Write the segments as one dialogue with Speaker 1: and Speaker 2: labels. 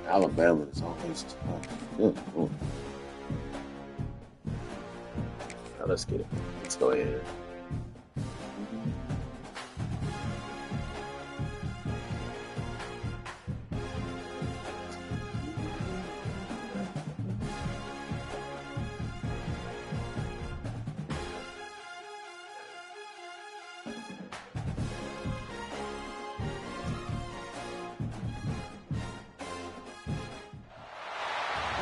Speaker 1: Alabama is always tough. Now let's get it. Let's go ahead.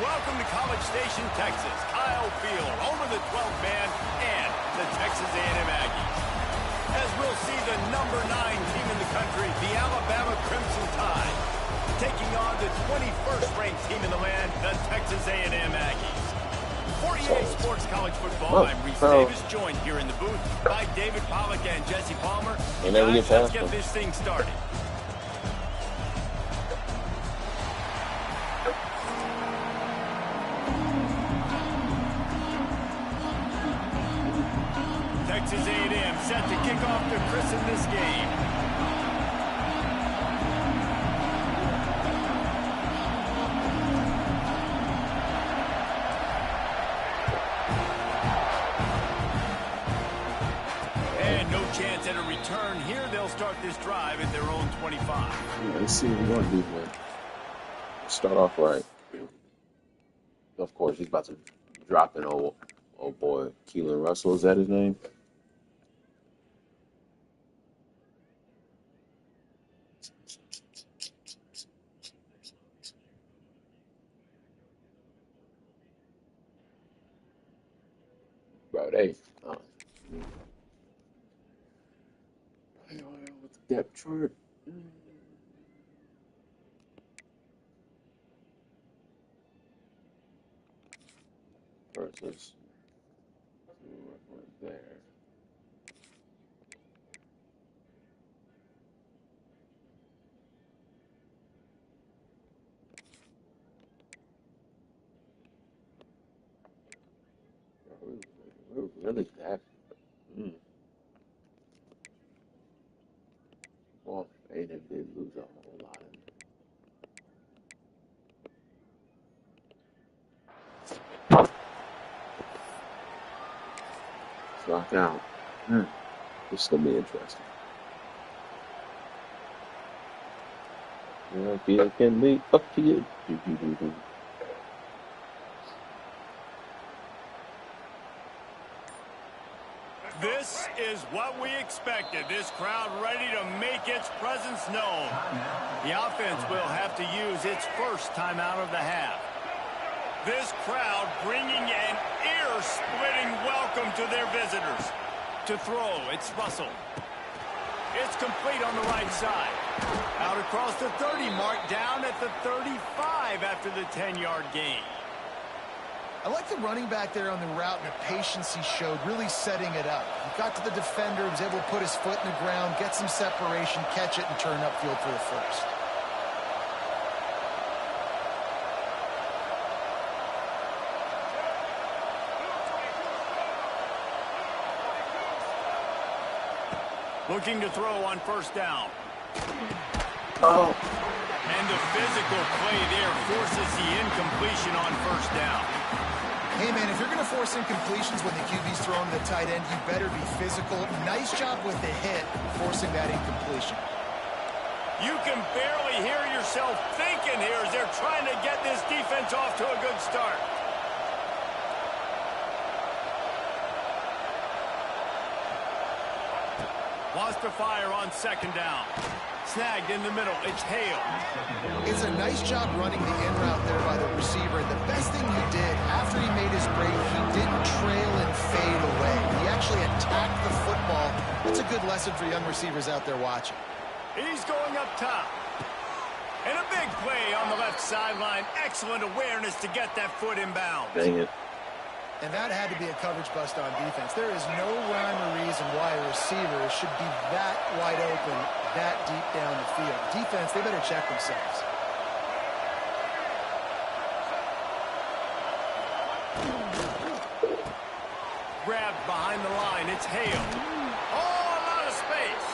Speaker 2: Welcome to College Station, Texas. Kyle Field, home of the 12th man and the Texas A&M Aggies. As we'll see the number 9 team in the country, the Alabama Crimson Tide, taking on the 21st ranked team in the land, the Texas A&M Aggies. 48 Sports College Football. I'm Reese Davis, joined here in the booth by David Pollack and Jesse Palmer. Guys, let's get this thing started. Texas A&M set to kick off to christen this game. And no chance at a return here. They'll start this drive at their own 25.
Speaker 1: Yeah, let's see what we're going to do, man. Start off right. Of course, he's about to drop an old boy. Keelan Russell, is that his name? Bro, they with the depth chart. Versus there. We're really that. Well, they did lose a whole lot of it. Lock out. This is gonna be interesting. It can be up to you.
Speaker 2: This is what we expected. This crowd ready to make its presence known. The offense will have to use its first timeout of the half. This crowd bringing an ear-splitting welcome to their visitors. To throw, it's Russell. It's complete on the right side. Out across the 30 mark, down at the 35 after the 10-yard gain.
Speaker 3: I like the running back there on the route and the patience he showed, really setting it up. He got to the defender, was able to put his foot in the ground, get some separation, catch it, and turn upfield for the first.
Speaker 2: Looking to throw on first down. And the physical play there forces the incompletion on first down.
Speaker 3: Hey, man, if you're going to force incompletions when the QB's throwing to the tight end, you better be physical. Nice job with the hit, forcing that incompletion.
Speaker 2: You can barely hear yourself thinking here as they're trying to get this defense off to a good start. Lost to fire on second down. Snagged in the middle. It's Hale.
Speaker 3: It's a nice job running the in route there by the receiver. And the best thing he did after he made his break, he didn't trail and fade away. He actually attacked the football. That's a good lesson for young receivers out there watching.
Speaker 2: He's going up top. And a big play on the left sideline. Excellent awareness to get that foot inbound.
Speaker 1: Dang it.
Speaker 3: And that had to be a coverage bust on defense. There is no rhyme or reason why a receiver should be that wide open, that deep down the field. Defense, they better check themselves.
Speaker 2: Grabbed behind the line. It's Hale. Oh, a lot of space.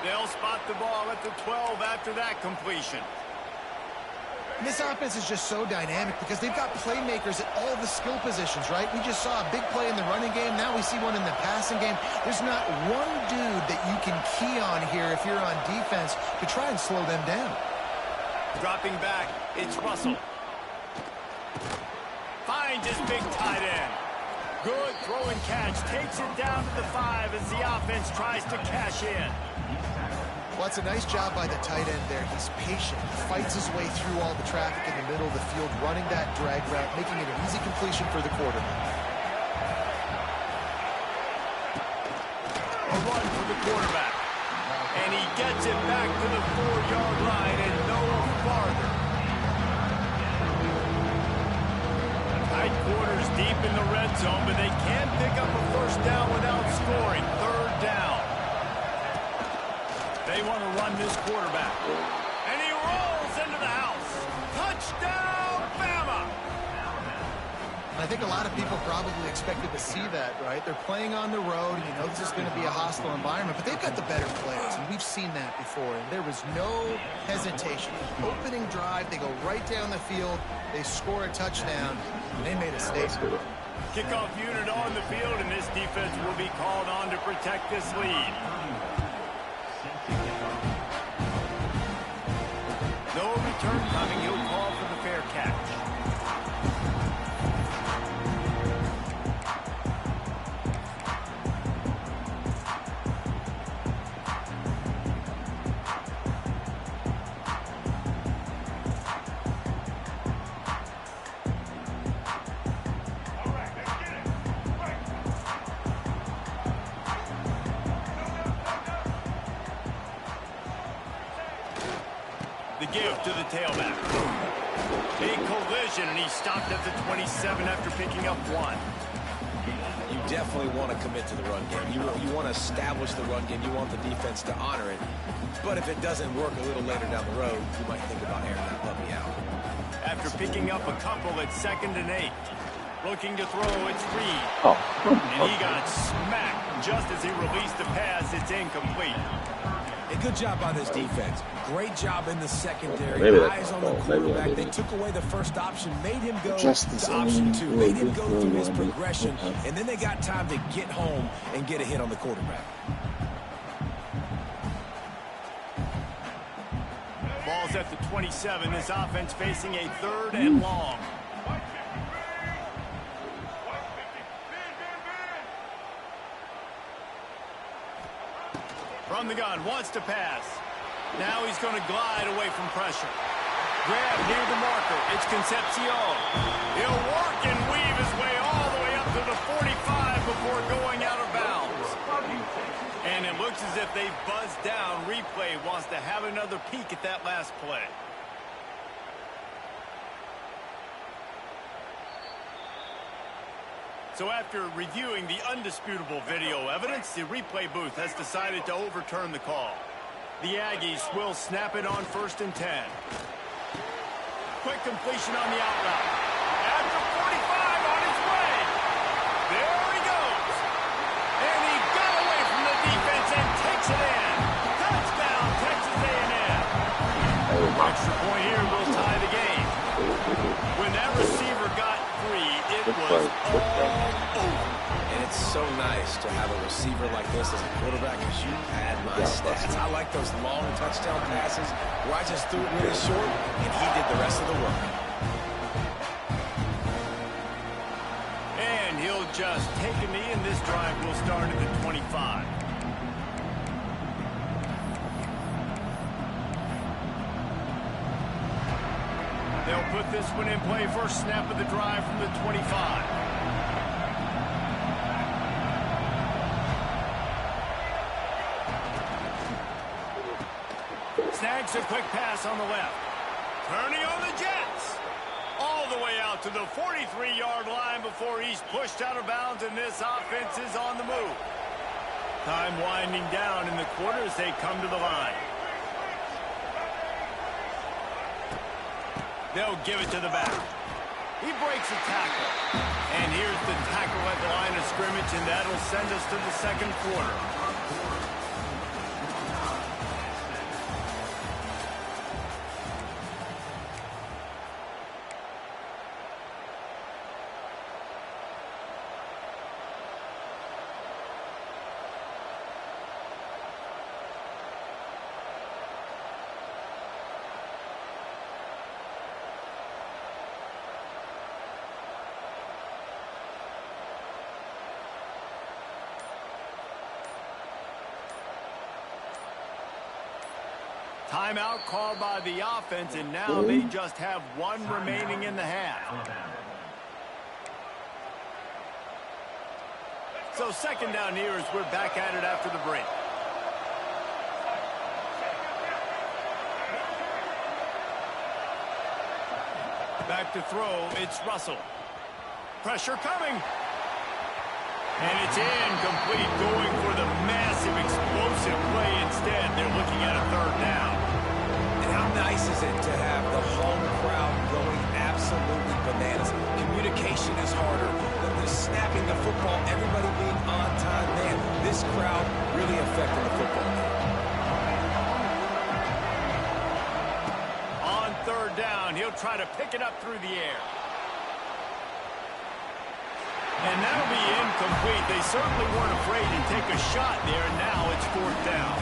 Speaker 2: They'll spot the ball at the 12 after that completion.
Speaker 3: And this offense is just so dynamic because they've got playmakers at all the skill positions, right? We just saw a big play in the running game. Now we see one in the passing game. There's not one dude that you can key on here if you're on defense to try and slow them down.
Speaker 2: Dropping back, it's Russell. Finds his big tight end. Good throw and catch. Takes it down to the 5 as the offense tries to cash in.
Speaker 3: Well, it's a nice job by the tight end there. He's patient. He fights his way through all the traffic in the middle of the field, running that drag route, making it an easy completion for the quarterback.
Speaker 2: A run for the quarterback. And he gets it back to the 4-yard line and no farther. Tight quarters deep in the red zone, but they can't pick up a first down without scoring. 3rd down. They want to run this quarterback. And he rolls into the house. Touchdown, Bama!
Speaker 3: I think a lot of people probably expected to see that, right? They're playing on the road. You know, this is going to be a hostile environment, but they've got the better players, and we've seen that before. And there was no hesitation. Opening drive, they go right down the field. They score a touchdown, and they made a statement.
Speaker 2: Kickoff unit on the field, and this defense will be called on to protect this lead. No return coming. He'll call for the fair catch. The give to the tailback. Big collision, and he stopped at the 27 after picking up 1.
Speaker 4: You definitely want to commit to the run game. You want to establish the run game. You want the defense to honor it. But if it doesn't work a little later down the road, you might think about airing that puppy out.
Speaker 2: After picking up a couple at 2nd and 8. Looking to throw, it's Reed. And he got smacked just as he released the pass. It's incomplete.
Speaker 4: A good job by this defense. Great job in the secondary. Eyes on the quarterback. They took away the first option, made him go to option 2, made him go through his progression, and then they got time to get home and get a hit on the quarterback.
Speaker 2: Ball's at the 27. This offense facing a 3rd and long. From the gun, wants to pass. Now he's going to glide away from pressure. Grab near the marker. It's Concepcion. He'll work and weave his way all the way up to the 45 before going out of bounds. And it looks as if they've buzzed down. Replay wants to have another peek at that last play. So after reviewing the undisputable video evidence, the replay booth has decided to overturn the call. The Aggies will snap it on 1st and 10. Quick completion on the out route. At the 45 on his way. There he goes. And he got away from the defense and takes it in. Touchdown, Texas A&M. Extra point here will tie the game. When that receiver got free, it was all over.
Speaker 4: And it's so nice to have a receiver like this as a quarterback, because you had my stats. I like those long touchdown passes where I just threw it really short, and he did the rest of the work.
Speaker 2: And he'll just take a knee, and this drive will start at the 25. They'll put this one in play. First snap of the drive from the 25. Snags a quick pass on the left. Turning on the Jets. All the way out to the 43-yard line before he's pushed out of bounds, and this offense is on the move. Time winding down in the quarter as they come to the line. They'll give it to the back. He breaks a tackle. And here's the tackle at the line of scrimmage, and that'll send us to the 2nd quarter. Timeout called by the offense, and now they just have one remaining in the half. So second down here as we're back at it after the break. Back to throw, it's Russell. Pressure coming. And it's incomplete, going for the massive, explosive play instead. They're looking at a third down.
Speaker 4: And how nice is it to have the home crowd going absolutely bananas? Communication is harder. The snapping the football, everybody being on time. Man, this crowd really affecting the football game.
Speaker 2: On third down, he'll try to pick it up through the air. And that'll be incomplete. They certainly weren't afraid to take a shot there. Now it's fourth down.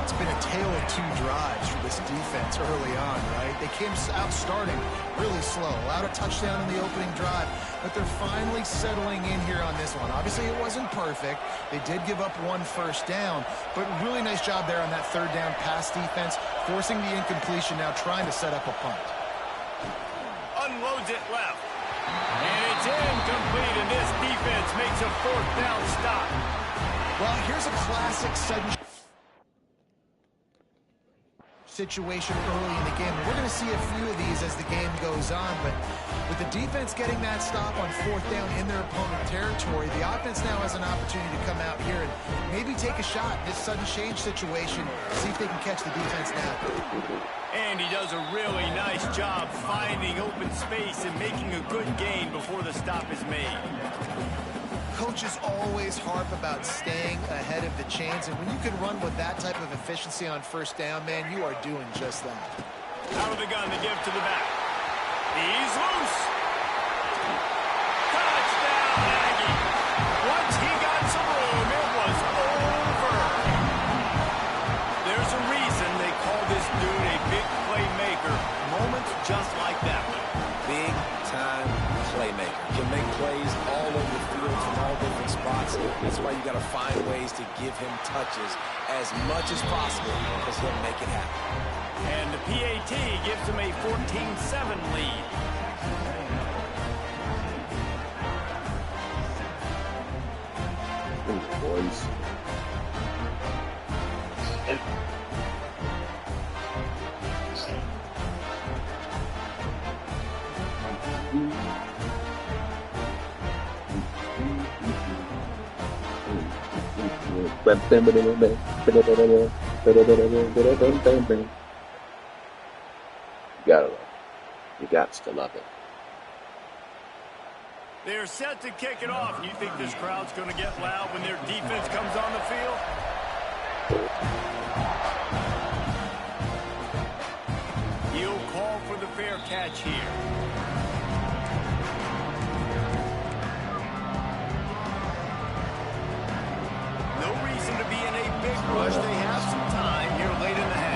Speaker 3: It's been a tale of two drives for this defense early on, right? They came out starting really slow, allowed a touchdown in the opening drive, but they're finally settling in here on this one. Obviously, it wasn't perfect. They did give up one first down, but really nice job there on that third down pass defense, forcing the incompletion, now trying to set up a punt.
Speaker 2: Unloads it left. And it's incomplete, and this defense makes a fourth down stop.
Speaker 3: Well, here's a classic sudden situation early in the game. We're going to see a few of these as the game goes on, but with the defense getting that stop on fourth down in their opponent territory, the offense now has an opportunity to come out here and maybe take a shot in this sudden change situation, see if they can catch the defense now.
Speaker 2: And he does a really nice job finding open space and making a good gain before the stop is made.
Speaker 3: Coaches always harp about staying ahead of the chains, and when you can run with that type of efficiency on first down, man, you are doing just that.
Speaker 2: Out of the gun to give to the back. He's loose. Touchdown, Aggie. Once he got some room, it was over. There's a reason they call this dude a big playmaker. Moments just like that one.
Speaker 4: Big time playmaker. Can make plays all over the field from all different spots. That's why you got to find ways to give him touches as much as possible because he'll make it happen.
Speaker 2: And the PAT gives him a 14-7 lead.
Speaker 1: Boys. You got to love it.
Speaker 2: They're set to kick it off. You think this crowd's going to get loud when their defense comes on the field? He'll call for the fair catch here. No reason to be in a big rush. They have some time here late in the half.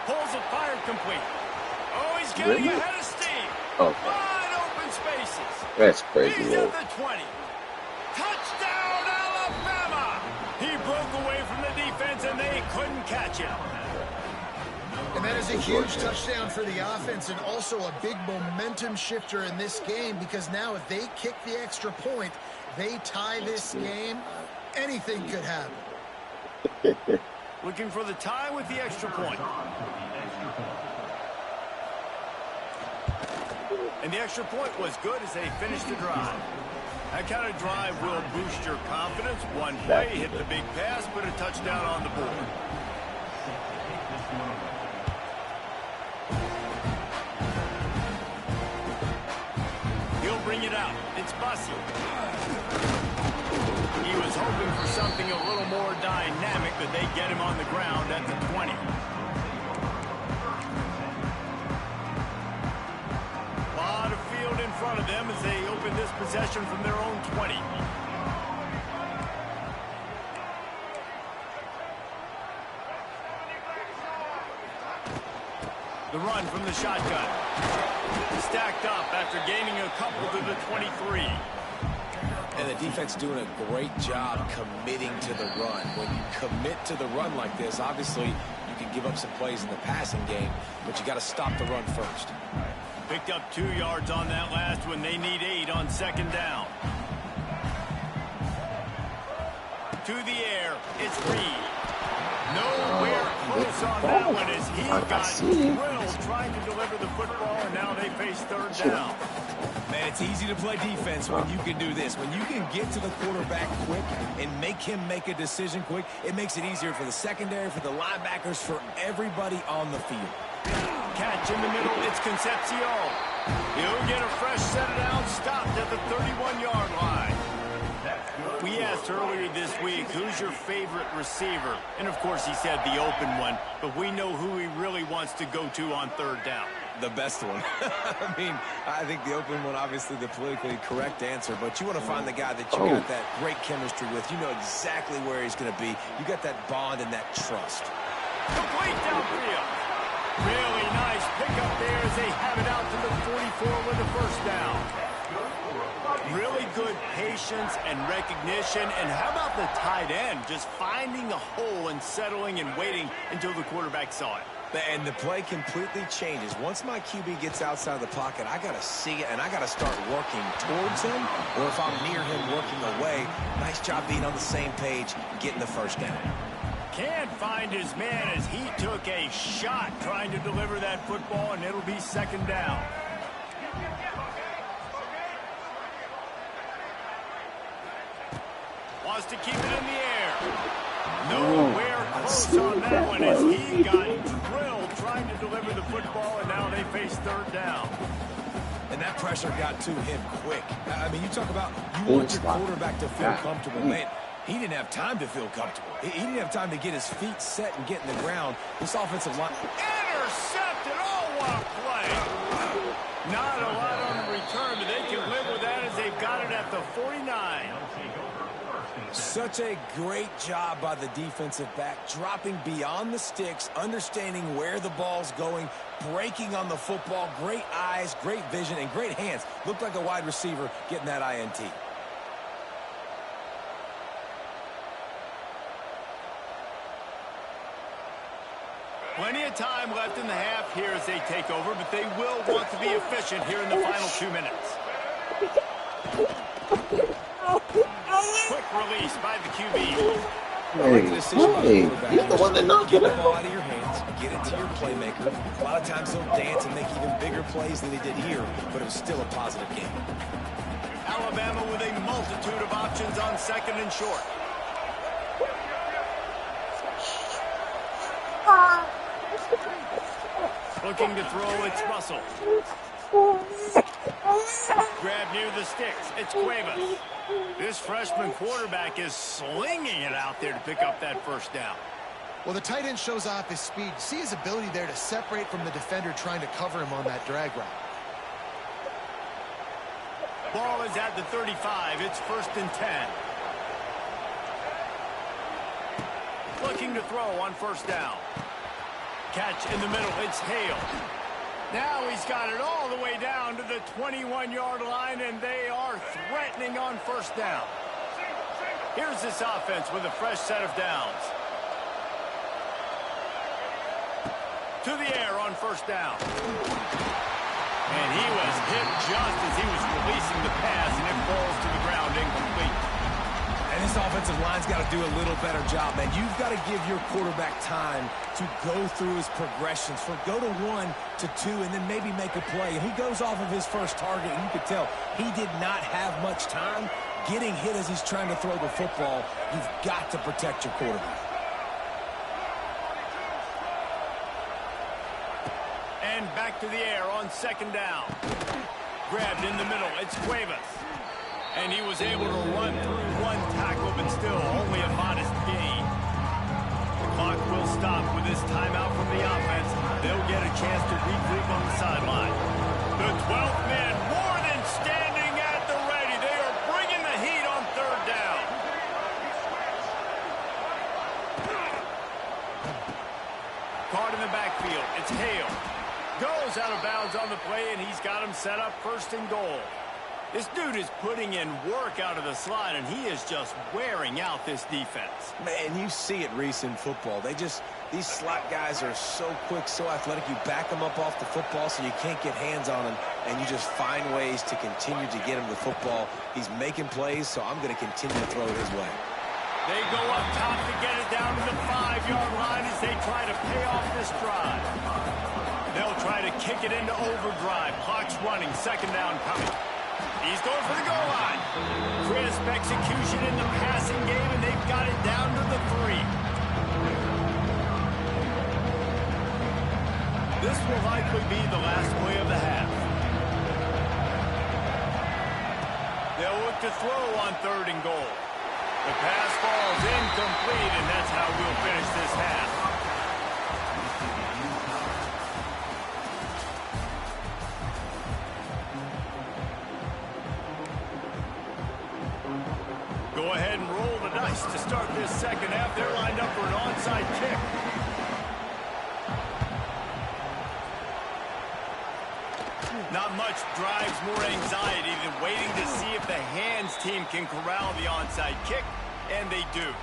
Speaker 2: Pulls it, fired complete. Oh, he's getting ahead of steam.
Speaker 1: Okay.
Speaker 2: Wide open spaces.
Speaker 1: That's crazy.
Speaker 2: He's at the 20. Touchdown, Alabama! He broke away from the defense, and they couldn't catch him.
Speaker 3: And that is a huge touchdown for the offense and also a big momentum shifter in this game, because now if they kick the extra point, they tie this game, anything could happen.
Speaker 2: Looking for the tie with the extra point. And the extra point was good as they finished the drive. That kind of drive will boost your confidence. One play, hit the big pass, put a touchdown on the board. He'll bring it out. It's Bussy. He was hoping for something a little more dynamic, but they get him on the ground at the 20. A lot of field in front of them as they open this possession from their own 20. The run from the shotgun. Stacked up after gaining a couple to the 23.
Speaker 4: And the defense doing a great job committing to the run. When you commit to the run like this, obviously you can give up some plays in the passing game, but you got to stop the run first.
Speaker 2: Picked up 2 yards on that last one. They need 8 on second down. To the air, it's Reed. Nowhere close on that one as he got drilled trying to deliver the football, and now they face third down.
Speaker 4: Man, it's easy to play defense when you can do this. When you can get to the quarterback quick and make him make a decision quick, it makes it easier for the secondary, for the linebackers, for everybody on the field.
Speaker 2: Catch in the middle, it's Concepcion. He'll get a fresh set of downs, stopped at the 31-yard line. We asked earlier this week, who's your favorite receiver? And, of course, he said the open one, but we know who he really wants to go to on third down.
Speaker 4: The best one. I mean, I think the open one, obviously the politically correct answer, but you want to find the guy that you got that great chemistry with. You know exactly where he's going to be. You got that bond and that trust.
Speaker 2: Complete downfield. Really nice pickup there as they have it out to the 44 with the first down. Really good patience and recognition. And how about the tight end just finding a hole and settling and waiting until the quarterback saw it.
Speaker 4: And the play completely changes. Once my QB gets outside of the pocket, I got to see it, and I got to start working towards him, or if I'm near him, working away. Nice job being on the same page, getting the first down.
Speaker 2: Can't find his man as he took a shot trying to deliver that football, and it'll be second down. Wants to keep it in the air. Nowhere close on that one as he got drilled trying to deliver the football, and now they face third down.
Speaker 4: And that pressure got to him quick. I mean, you talk about you want your quarterback to feel comfortable. Man, he didn't have time to feel comfortable. He didn't have time to get his feet set and get in the ground. This offensive line.
Speaker 2: Intercepted. Oh, what a play. Not a lot on the return, but they can live with that as they've got it at the 49.
Speaker 4: Such a great job by the defensive back, dropping beyond the sticks, understanding where the ball's going, breaking on the football. Great eyes, great vision, and great hands. Looked like a wide receiver getting that INT.
Speaker 2: Plenty of time left in the half here as they take over, but they will want to be efficient here in the final 2 minutes. Quick release by the QB.
Speaker 1: He's the one that knocked it
Speaker 4: out of your hands, get it to your playmaker. A lot of times he'll dance and make even bigger plays than he did here, but it was still a positive game.
Speaker 2: Alabama with a multitude of options on second and short. Looking to throw, it's Russell. Grab near the sticks, it's Cuevas. This freshman quarterback is slinging it out there to pick up that first down.
Speaker 3: Well, the tight end shows off his speed. See his ability there to separate from the defender trying to cover him on that drag route.
Speaker 2: Ball is at the 35. It's 1st and 10. Looking to throw on first down. Catch in the middle. It's Hale. Now he's got it all the way down to the 21-yard line, and they are threatening on first down. Here's this offense with a fresh set of downs. To the air on first down. And he was hit just as he was releasing the pass, and it falls to the ground incomplete.
Speaker 4: And this offensive line's got to do a little better job, man. You've got to give your quarterback time to go through his progressions, from go to 1 to 2, and then maybe make a play. And he goes off of his first target, and you could tell he did not have much time getting hit as he's trying to throw the football. You've got to protect your quarterback.
Speaker 2: And back to the air on second down. Grabbed in the middle. It's Cuevas. And he was able to run through one tackle, but still only a modest gain. The clock will stop with this timeout from the offense. They'll get a chance to regroup on the sideline. The 12th man more than standing at the ready. They are bringing the heat on third down. Caught in the backfield. It's Hale. Goes out of bounds on the play, and he's got him set up first and goal. This dude is putting in work out of the slot, and he is just wearing out this defense.
Speaker 4: Man, you see it, Reese, in football. These slot guys are so quick, so athletic. You back them up off the football so you can't get hands on them, and you just find ways to continue to get him the football. He's making plays, so I'm going to continue to throw it his way.
Speaker 2: They go up top to get it down to the 5-yard line as they try to pay off this drive. They'll try to kick it into overdrive. Clock's running, second down coming. He's going for the goal line. Crisp execution in the passing game, and they've got it down to the 3. This will likely be the last play of the half. They'll look to throw on 3rd and goal. The pass falls incomplete, and that's how we'll finish this half. Go ahead and roll the dice to start this second half. They're lined up for an onside kick. Not much drives more anxiety than waiting to see if the hands team can corral the onside kick, and they do.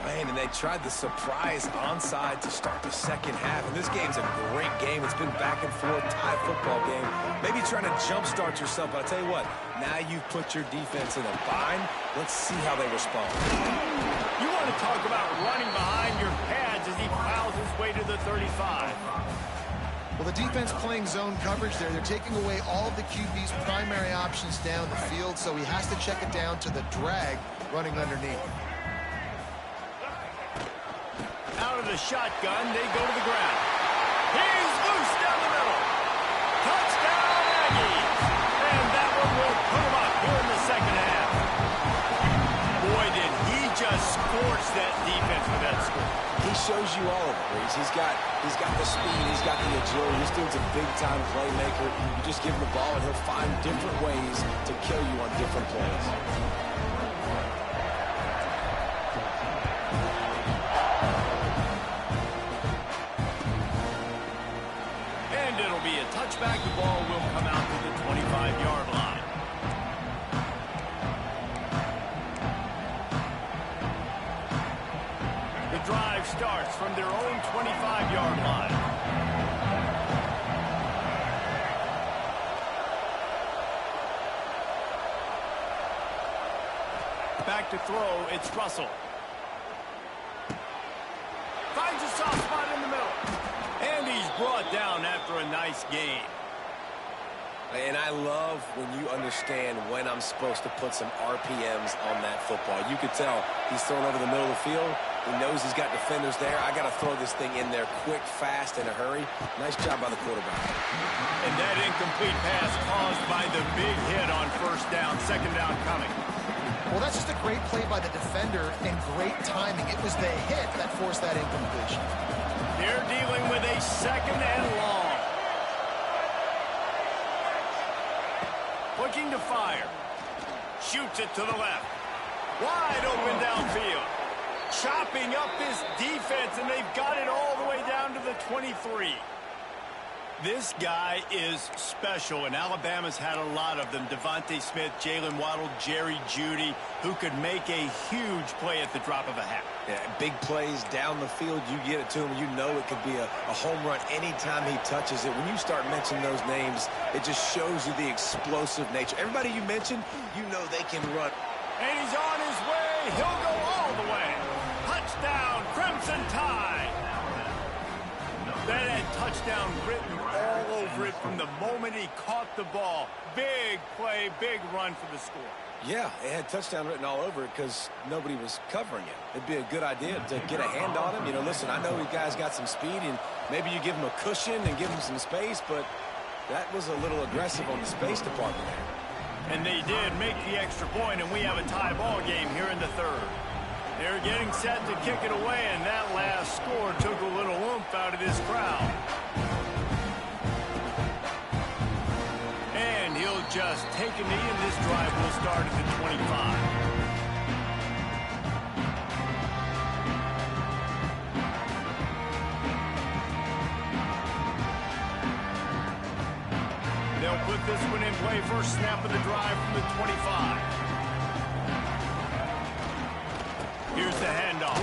Speaker 4: Man, and they tried the surprise onside to start the second half, and this game's a great game. It's been back and forth, tie football game. Maybe trying to jumpstart yourself, but I'll tell you what, now you've put your defense in a bind. Let's see how they respond.
Speaker 2: You want to talk about running behind your pads as he plows his way to the 35.
Speaker 3: Well, the defense playing zone coverage there. They're taking away all of the QB's primary options down the field, so he has to check it down to the drag running underneath.
Speaker 2: Out of the shotgun, they go to the ground. He's loose down the middle. Touchdown, Aggies. And that one will put him up here in the second half. Boy, did he just scorch that defense with that score.
Speaker 4: He shows you all of it, Reese. He's got the speed, he's got the agility. This dude's a big-time playmaker. You just give him the ball, and he'll find different ways to kill you on different plays.
Speaker 2: And it'll be a touchback. The ball will come out to the 25-yard line. Drive starts from their own 25-yard line. Back to throw, it's Russell. Finds a soft spot in the middle. And he's brought down after a nice gain.
Speaker 4: And I love when you understand when I'm supposed to put some RPMs on that football. You could tell he's thrown over the middle of the field. He knows he's got defenders there. I got to throw this thing in there quick, fast, in a hurry. Nice job by the quarterback.
Speaker 2: And that incomplete pass caused by the big hit on first down. Second down coming.
Speaker 3: Well, that's just a great play by the defender and great timing. It was the hit that forced that incompletion.
Speaker 2: They're dealing with a second and long. Looking to fire. Shoots it to the left. Wide open downfield. Chopping up this defense, and they've got it all the way down to the 23. This guy is special, and Alabama's had a lot of them. Devontae Smith, Jalen Waddle, Jerry Jeudy, who could make a huge play at the drop of a hat.
Speaker 4: Yeah, big plays down the field. You get it to him. You know it could be a home run anytime he touches it. When you start mentioning those names, it just shows you the explosive nature. Everybody you mentioned, you know they can run.
Speaker 2: And he's on his way. He'll go all the way. Touchdown, Crimson Tide. That had touchdown written all over it from the moment he caught the ball. Big play, big run for the score.
Speaker 4: Yeah, it had touchdown written all over it because nobody was covering it. It'd be a good idea to get a hand on him. You know, listen, I know you guys got some speed, and maybe you give him a cushion and give him some space, but that was a little aggressive on the space department there.
Speaker 2: And they did make the extra point, and we have a tie ball game here in the third. They're getting set to kick it away, and that last score took a little oomph out of this crowd. And he'll just take a knee, and this drive will start at the 25. this one in play. First snap of the drive from the 25. Here's the handoff.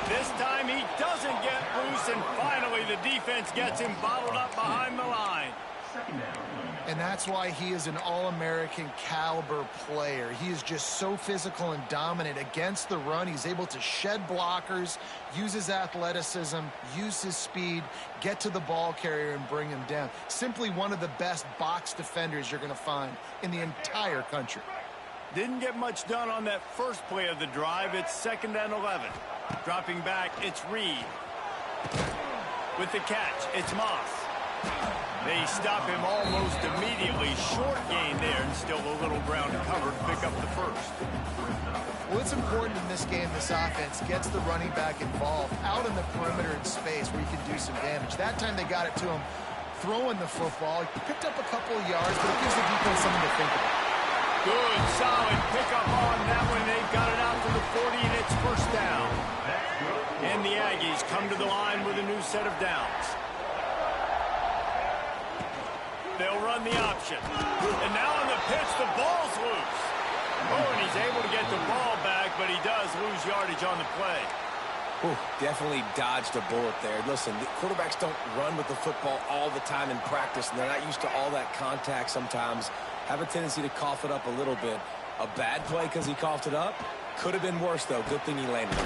Speaker 2: This time he doesn't get loose, and finally the defense gets him bottled up behind the line.
Speaker 3: And that's why he is an All-American caliber player. He is just so physical and dominant against the run. He's able to shed blockers, use his athleticism, use his speed, get to the ball carrier and bring him down. Simply one of the best box defenders you're going to find in the entire country.
Speaker 2: Didn't get much done on that first play of the drive. It's 2nd and 11. Dropping back, it's Reed. With the catch, it's Moss. They stop him almost immediately. Short gain there, and still a little ground covered to pick up the first.
Speaker 3: Well, it's important in this game, this offense gets the running back involved out in the perimeter in space where you can do some damage. That time they got it to him throwing the football. He picked up a couple of yards, but it gives the defense something to think about.
Speaker 2: Good, solid pickup on that one. They've got it out to the 40, and it's first down. And the Aggies come to the line with a new set of downs. They'll run the option. And now on the pitch, the ball's loose. Oh, and he's able to get the ball back, but he does lose yardage on the play.
Speaker 4: Ooh, definitely dodged a bullet there. Listen, the quarterbacks don't run with the football all the time in practice, and they're not used to all that contact sometimes. Have a tendency to cough it up a little bit. A bad play because he coughed it up? Could have been worse, though. Good thing he landed it.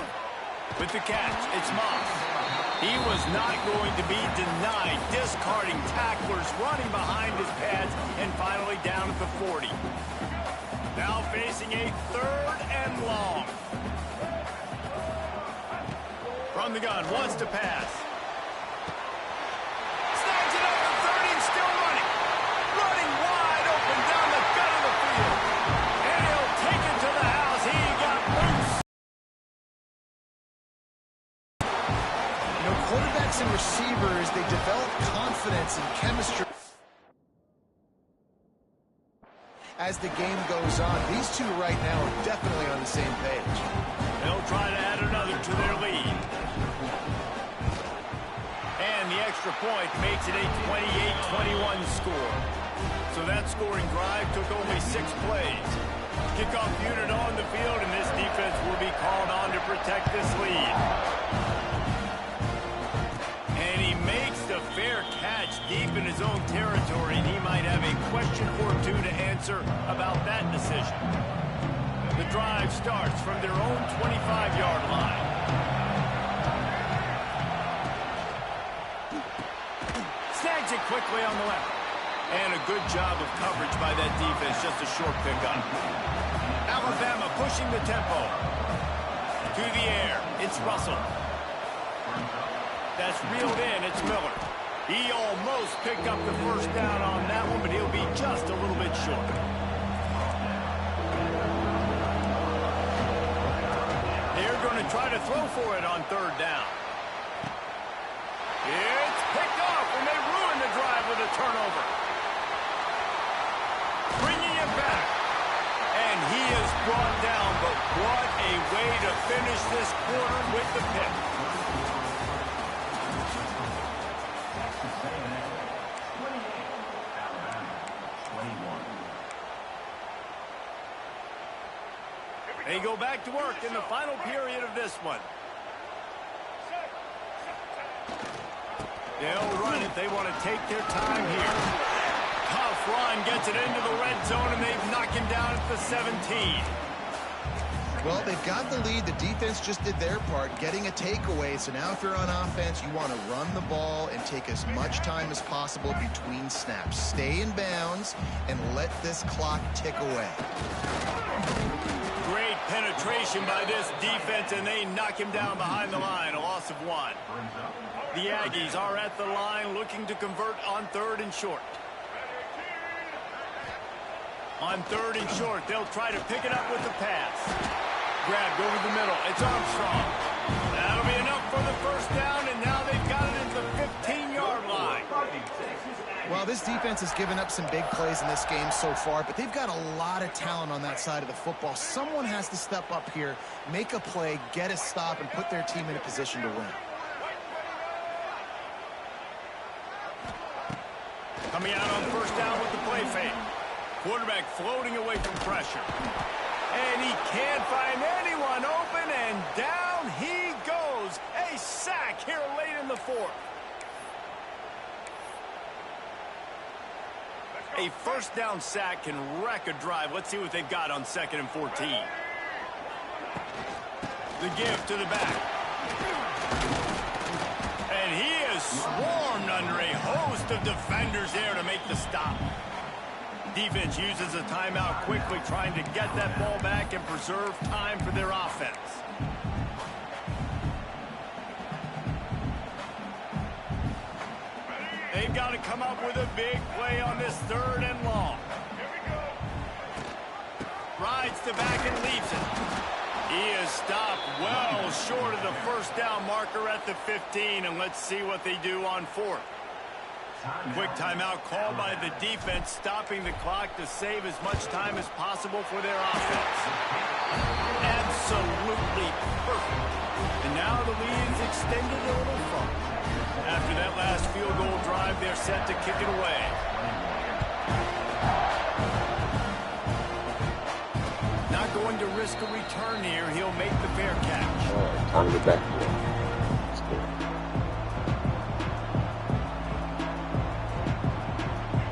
Speaker 2: With the catch, it's Moss. He was not going to be denied, discarding tacklers, running behind his pads, and finally down at the 40. Now facing a 3rd and long. From the gun, wants to pass. Snags it up at 30 and still running. Running wide open down the gut of the field. And he'll take it to the house. He got loose.
Speaker 3: You know, quarterbacks and receivers, they develop confidence and chemistry as the game goes on. These two right now are definitely on the same page.
Speaker 2: They'll try to add another to their lead. And the extra point makes it a 28-21 score. So that scoring drive took only 6 plays. Kickoff unit on the field, and this defense will be called on to protect this lead. And he makes the fair catch deep in his own territory, and he might have a question or two to answer about that decision. The drive starts from their own 25-yard line. Snags it quickly on the left. And a good job of coverage by that defense, just a short pickup. Alabama pushing the tempo. To the air, it's Russell. That's reeled in, it's Miller. He almost picked up the first down on that one, but he'll be just a little bit short. They're going to try to throw for it on 3rd down. It's picked off, and they ruin the drive with a turnover. Bringing it back. And he is brought down, but what a way to finish this quarter with the pick. They go back to work in the final period of this one. They'll run it. They want to take their time here. Tough run gets it into the red zone, and they've knocked him down at the 17.
Speaker 3: Well, they've got the lead. The defense just did their part, getting a takeaway. So now if you're on offense, you want to run the ball and take as much time as possible between snaps. Stay in bounds and let this clock tick away.
Speaker 2: Great penetration by this defense, and they knock him down behind the line, a loss of 1. The Aggies are at the line looking to convert on 3rd and short. On 3rd and short, they'll try to pick it up with the pass. Grabbed over the middle. It's Armstrong. That'll be enough for the first down, and now they've got it at the 15-yard line.
Speaker 3: Well, this defense has given up some big plays in this game so far, but they've got a lot of talent on that side of the football. Someone has to step up here, make a play, get a stop, and put their team in a position to win.
Speaker 2: Coming out on 1st down with the play play fake. Quarterback floating away from pressure. And he can't find anyone open, and down he goes. A sack here late in the fourth. A first down sack can wreck a drive. Let's see what they've got on 2nd and 14. The give to the back. And he is swarmed under a host of defenders there to make the stop. Defense uses a timeout quickly, trying to get that ball back and preserve time for their offense. They've got to come up with a big play on this 3rd and long. Rides the back and leaves it. He is stopped well short of the first down marker at the 15, and let's see what they do on 4th. Quick timeout called by the defense, stopping the clock to save as much time as possible for their offense. Absolutely perfect. And now the lead is extended a little further. After that last field goal drive, they're set to kick it away. Not going to risk a return here. He'll make the fair catch.
Speaker 1: All right, time to get back to it. Let's go.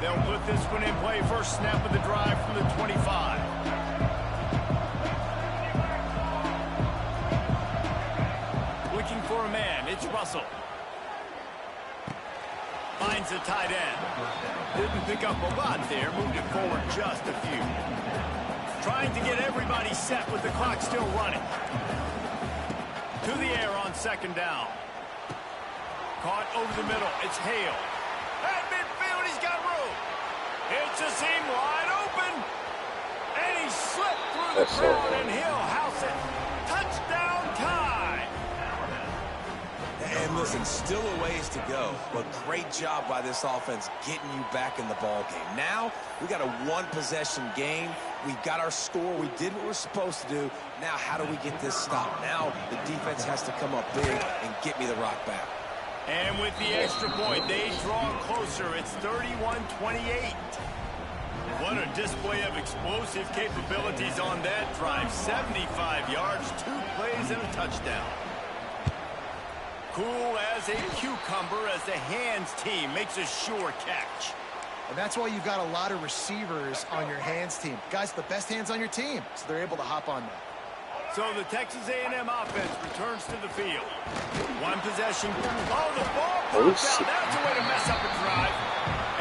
Speaker 2: They'll put this one in play. First snap of the drive from the 25. Looking for a man. It's Russell. Finds a tight end. Didn't pick up a lot there. Moved it forward just a few. Trying to get everybody set with the clock still running. To the air on 2nd down. Caught over the middle. It's Hale. At midfield, he's got room. It's a seam wide open. And he slipped through the crowd, and he'll house it. Touchdown time.
Speaker 4: And listen, still a ways to go, but great job by this offense getting you back in the ball game. Now, we got a one-possession game. We've got our score. We did what we're supposed to do. Now, how do we get this stopped? Now, the defense has to come up big and get me the rock back.
Speaker 2: And with the extra point, they draw closer. It's 31-28. What a display of explosive capabilities on that drive. 75 yards, 2 plays, and a touchdown. Cool as a cucumber as the hands team makes a sure catch.
Speaker 3: And that's why you've got a lot of receivers on your hands team. Guys, the best hands on your team, so they're able to hop on that.
Speaker 2: So the Texas A&M offense returns to the field. One possession. Oh, the ball pops out. That's a way to mess up a drive.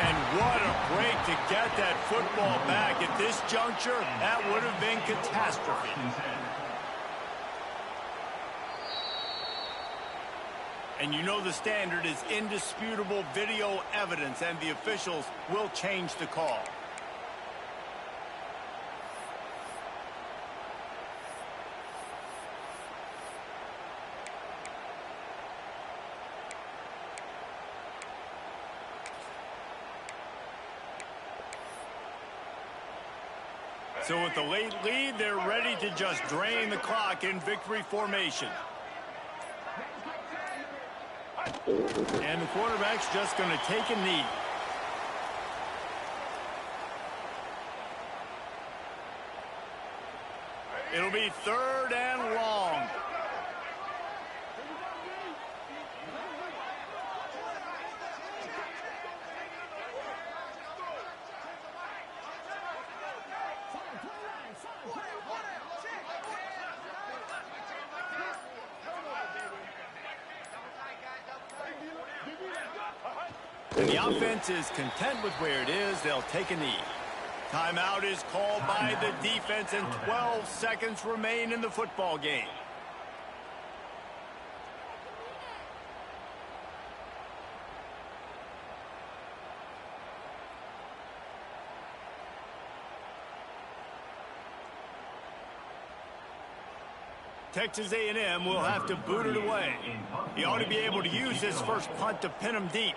Speaker 2: And what a break to get that football back at this juncture. That would have been catastrophe. And you know the standard is indisputable video evidence, and the officials will change the call. So with the late lead, they're ready to just drain the clock in victory formation. And the quarterback's just going to take a knee. It'll be 3rd and long. And the offense is content with where it is. They'll take a knee. Timeout is called by the defense, and 12 seconds remain in the football game. Texas A&M will have to boot it away. He ought to be able to use this first punt to pin him deep.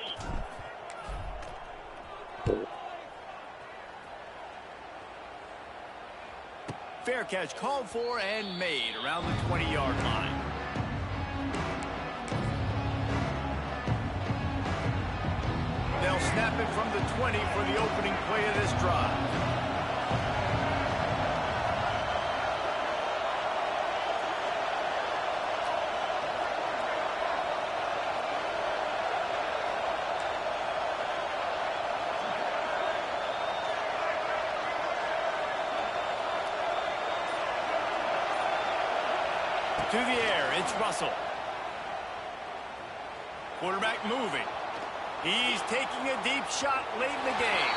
Speaker 2: Fair catch called for and made around the 20-yard line. They'll they'll snap it from the 20 for the opening play of this drive. To the air, it's Russell. Quarterback moving. He's taking a deep shot late in the game.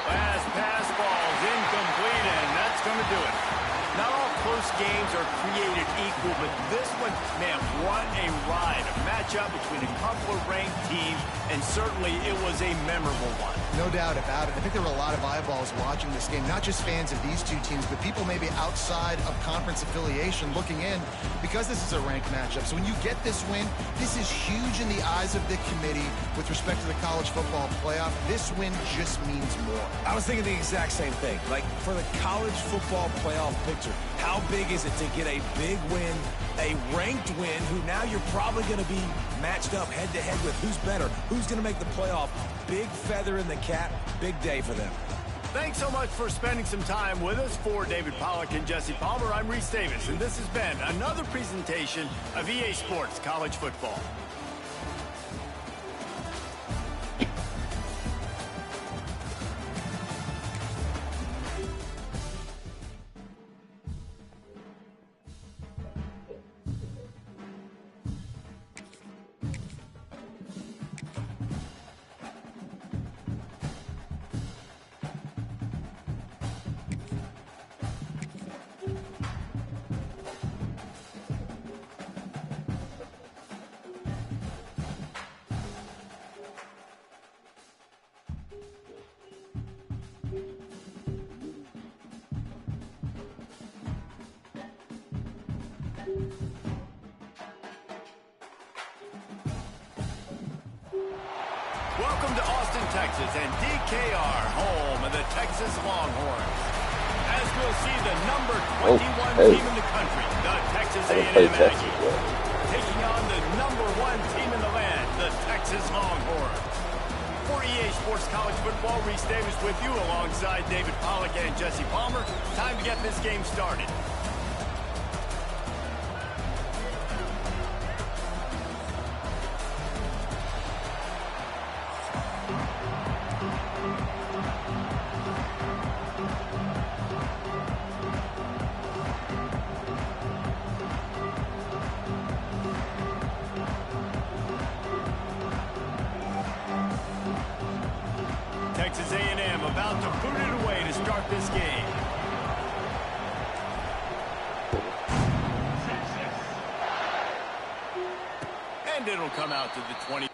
Speaker 2: Last pass falls incomplete, and that's going to do it. Not all close games are created equal, but this one, man, what a ride. A matchup between a couple of ranked teams, and certainly it was a memorable one.
Speaker 3: No doubt about it. I think there were a lot of eyeballs watching this game, not just fans of these two teams, but people maybe outside of conference affiliation looking in because this is a ranked matchup. So when you get this win, this is huge in the eyes of the committee with respect to the college football playoff. This win just means more.
Speaker 4: I was thinking the exact same thing. Like, for the college football playoff picture, how big is it to get a big win, a ranked win, who now you're probably going to be matched up head-to-head with who's better, who's going to make the playoff. Big feather in the cap, big day for them.
Speaker 2: Thanks so much for spending some time with us. For David Pollack and Jesse Palmer, I'm Reese Davis, and this has been another presentation of EA Sports College Football. Welcome to Austin, Texas, and DKR, home of the Texas Longhorns. As we'll see, the number 21 team in the country, the Texas A&M Aggies, taking on the number 1 team in the land, the Texas Longhorns. For EA Sports College Football, Reese Davis with you alongside David Pollack and Jesse Palmer. Time to get this game started. Texas A&M about to put it away to start this game. And it'll come out to the 20.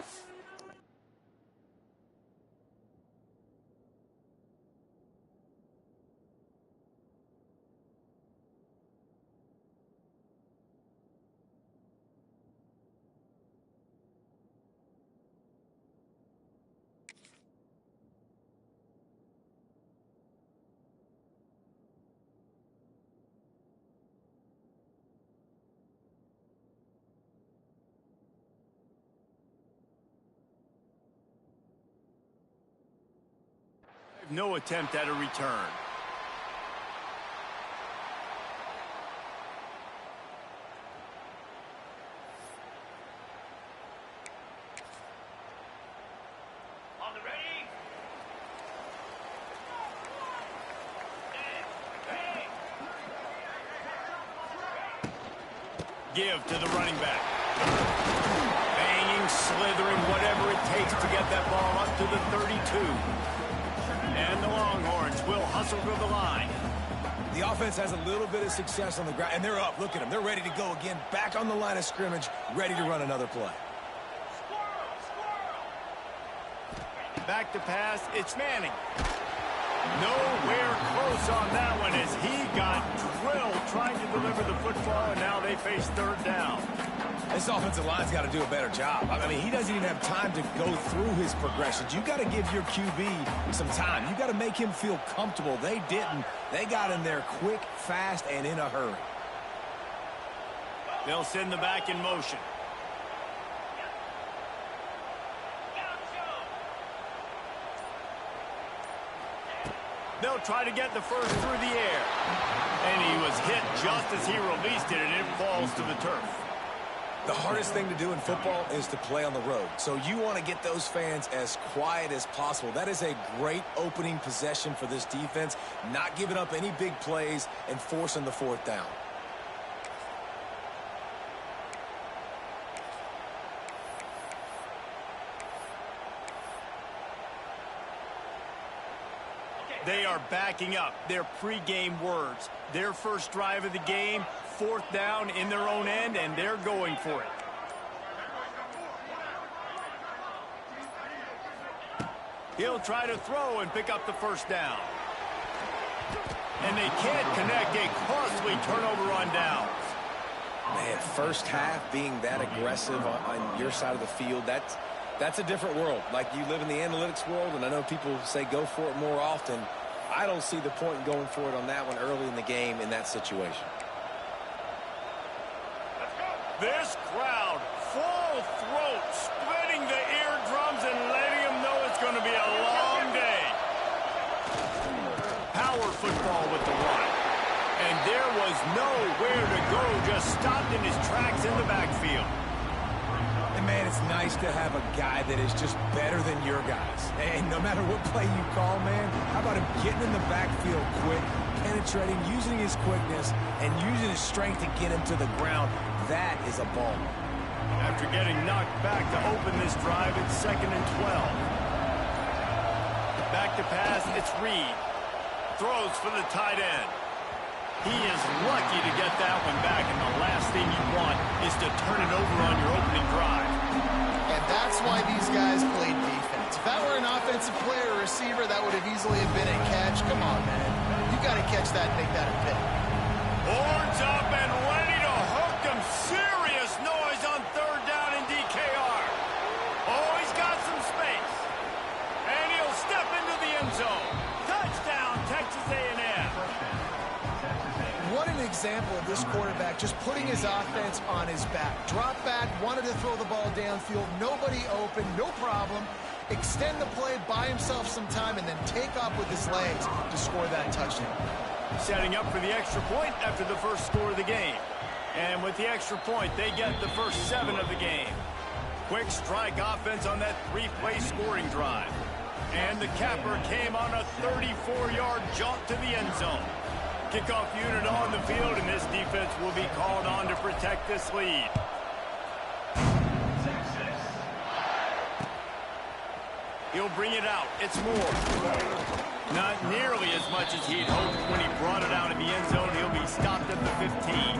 Speaker 2: No attempt at a return. On the ready. Give to the running back. Banging, slithering, whatever it takes to get that ball up to the 32. And the Longhorns will hustle to the line.
Speaker 4: The offense has a little bit of success on the ground, and they're up. Look at them. They're ready to go again, back on the line of scrimmage, ready to run another play.
Speaker 2: Back to pass. It's Manning. Nowhere close on that one as he got drilled trying to deliver the football, and now they face third down.
Speaker 4: This offensive line's got to do a better job. I mean, he doesn't even have time to go through his progressions. You got to give your QB some time. You got to make him feel comfortable. They didn't. They got in there quick, fast, and in a hurry.
Speaker 2: They'll send the back in motion. They'll try to get the first through the air. And he was hit just as he released it, and it falls to the turf.
Speaker 4: The hardest thing to do in football is to play on the road. So you want to get those fans as quiet as possible. That is a great opening possession for this defense, not giving up any big plays and forcing the fourth down.
Speaker 2: They are backing up their pregame words. Their first drive of the game, fourth down in their own end, and they're going for it. He'll try to throw and pick up the first down. And they can't connect, a costly turnover on downs.
Speaker 4: Man, first half being that aggressive on your side of the field, that's a different world. Like, you live in the analytics world, and I know people say go for it more often. I don't see the point in going for it on that one early in the game in that situation.
Speaker 2: This crowd, full throat, splitting the eardrums and letting them know it's going to be a long day. Power football with the run. And there was nowhere to go, just stopped in his tracks in the backfield.
Speaker 4: And, man, it's nice to have a guy that is just better than your guys. And no matter what play you call, man, how about him getting in the backfield quick, penetrating, using his quickness, and using his strength to get him to the ground. That is a ball.
Speaker 2: After getting knocked back to open this drive, it's 2nd and 12. Back to pass, it's Reed. Throws for the tight end. He is lucky to get that one back, and the last thing you want is to turn it over on your opening drive.
Speaker 3: And that's why these guys played defense. If that were an offensive player or receiver, that would have easily been a catch. Come on, man. You got to catch that and make that a pick.
Speaker 2: Horns up and ready to hook them. Serious noise on third down in DKR. Oh, he's got some space. And he'll step into the end zone. Touchdown, Texas A&M.
Speaker 3: What an example of this quarterback just putting his offense on his back. Drop back, wanted to throw the ball downfield, nobody open, no problem. Extend the play, buy himself some time, and then take off with his legs to score that touchdown.
Speaker 2: Setting up for the extra point after the first score of the game. And with the extra point, they get the first 7 of the game. Quick strike offense on that 3-play scoring drive. And the capper came on a 34-yard jaunt to the end zone. Kickoff unit on the field, and this defense will be called on to protect this lead. He'll bring it out. It's Moore. Not nearly as much as he'd hoped when he brought it out in the end zone. He'll be stopped at the 15.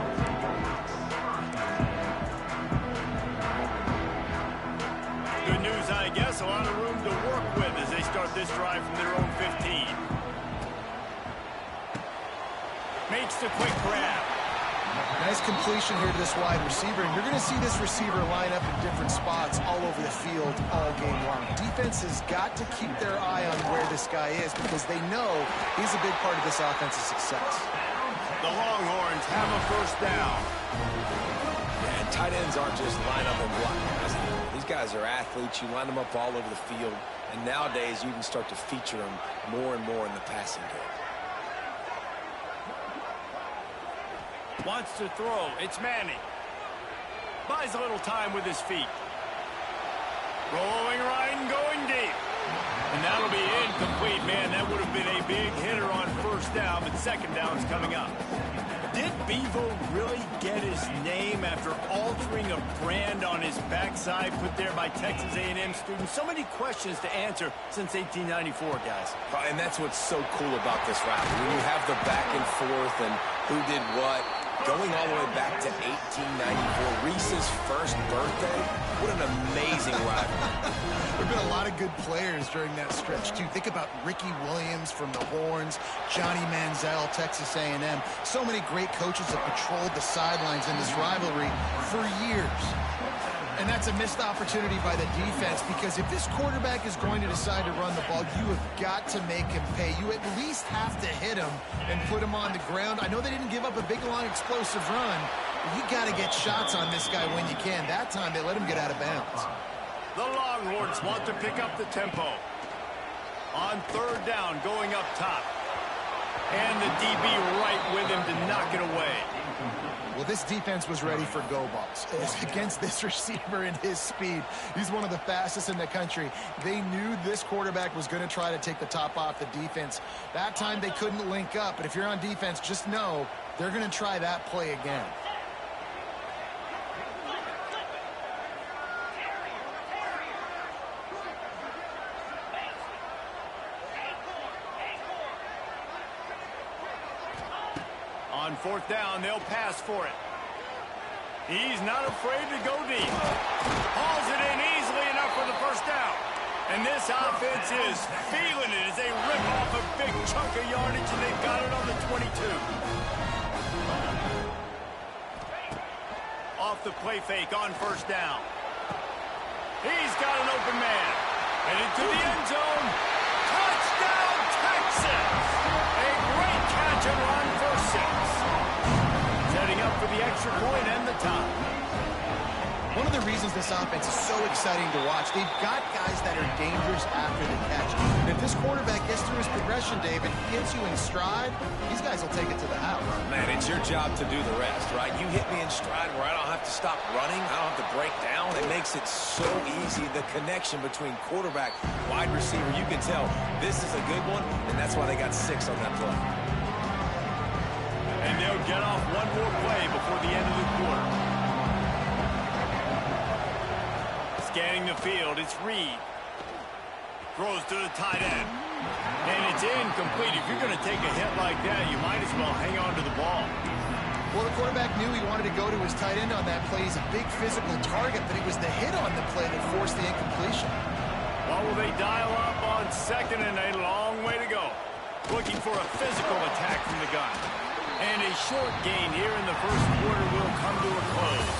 Speaker 2: Good news, I guess. A lot of room to work with as they start this drive from their own 15. Makes the quick grab.
Speaker 3: Nice completion here to this wide receiver, and you're going to see this receiver line up in different spots all over the field all game long. Defense has got to keep their eye on where this guy is because they know he's a big part of this offense's success.
Speaker 2: The Longhorns have a first down.
Speaker 4: Yeah, and tight ends aren't just line up and block guys. These guys are athletes. You line them up all over the field, and nowadays you can start to feature them more and more in the passing game.
Speaker 2: Wants to throw. It's Manning. Buys a little time with his feet. Rolling right and going deep. And that'll be incomplete. Man, that would have been a big hitter on first down, but second down's coming up. Did Bevo really get his name after altering a brand on his backside put there by Texas A&M students? So many questions to answer since 1894, guys.
Speaker 4: And that's what's so cool about this route. When you have the back and forth and who did what, going all the way back to 1894, Reese's first birthday. What an amazing rivalry.
Speaker 3: There have been a lot of good players during that stretch, too. Think about Ricky Williams from the Horns, Johnny Manziel, Texas A&M. So many great coaches have patrolled the sidelines in this rivalry for years. And that's a missed opportunity by the defense because if this quarterback is going to decide to run the ball, you have got to make him pay. You at least have to hit him and put him on the ground. I know they didn't give up a big, long, explosive run, but you got to get shots on this guy when you can. That time, they let him get out of bounds.
Speaker 2: The Longhorns want to pick up the tempo. On third down, going up top. And the DB right with him to knock it away.
Speaker 3: Well, this defense was ready for go balls. Against this receiver and his speed, he's one of the fastest in the country. They knew this quarterback was going to try to take the top off the defense. That time they couldn't link up, but if you're on defense, just know they're going to try that play again.
Speaker 2: On fourth down, they'll pass for it. He's not afraid to go deep. Hauls it in easily enough for the first down. And this offense is feeling it as they rip off a big chunk of yardage, and they've got it on the 22. Off the play fake on first down. He's got an open man. And into the end zone. Touchdown, Texas! A great catch and run for 6. Setting up for the extra point and the tie.
Speaker 3: One of the reasons this offense is so exciting to watch, they've got guys that are dangerous after the catch. And if this quarterback gets through his progression, David, gets you in stride, these guys will take it to the house.
Speaker 4: Man, it's your job to do the rest, right? You hit me in stride where I don't have to stop running. I don't have to break down. It makes it so easy. The connection between quarterback, wide receiver, you can tell this is a good one, and that's why they got 6 on that play.
Speaker 2: And they'll get off one more play before the end of the quarter. Scanning the field, it's Reed. Throws to the tight end. And it's incomplete. If you're going to take a hit like that, you might as well hang on to the ball.
Speaker 3: Well, the quarterback knew he wanted to go to his tight end on that play. He's a big physical target, but it was the hit on the play that forced the incompletion.
Speaker 2: Well, will they dial up on second and a long way to go? Looking for a physical attack from the gun. And a short gain here in the first quarter will come to a close.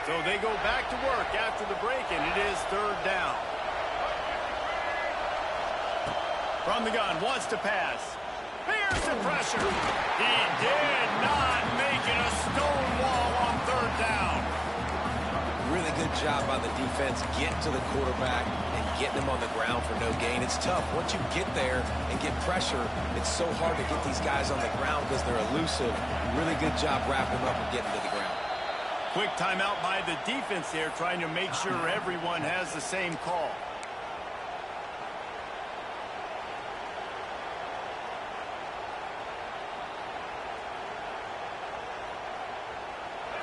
Speaker 2: So they go back to work after the break, and it is third down. From the gun, wants to pass. Here's the pressure. He did not make it a stone wall on third down.
Speaker 4: Really good job by the defense getting to the quarterback and getting him on the ground for no gain. It's tough. Once you get there and get pressure, it's so hard to get these guys on the ground because they're elusive. Really good job wrapping them up and getting to the ground.
Speaker 2: Quick timeout by the defense there, trying to make sure everyone has the same call.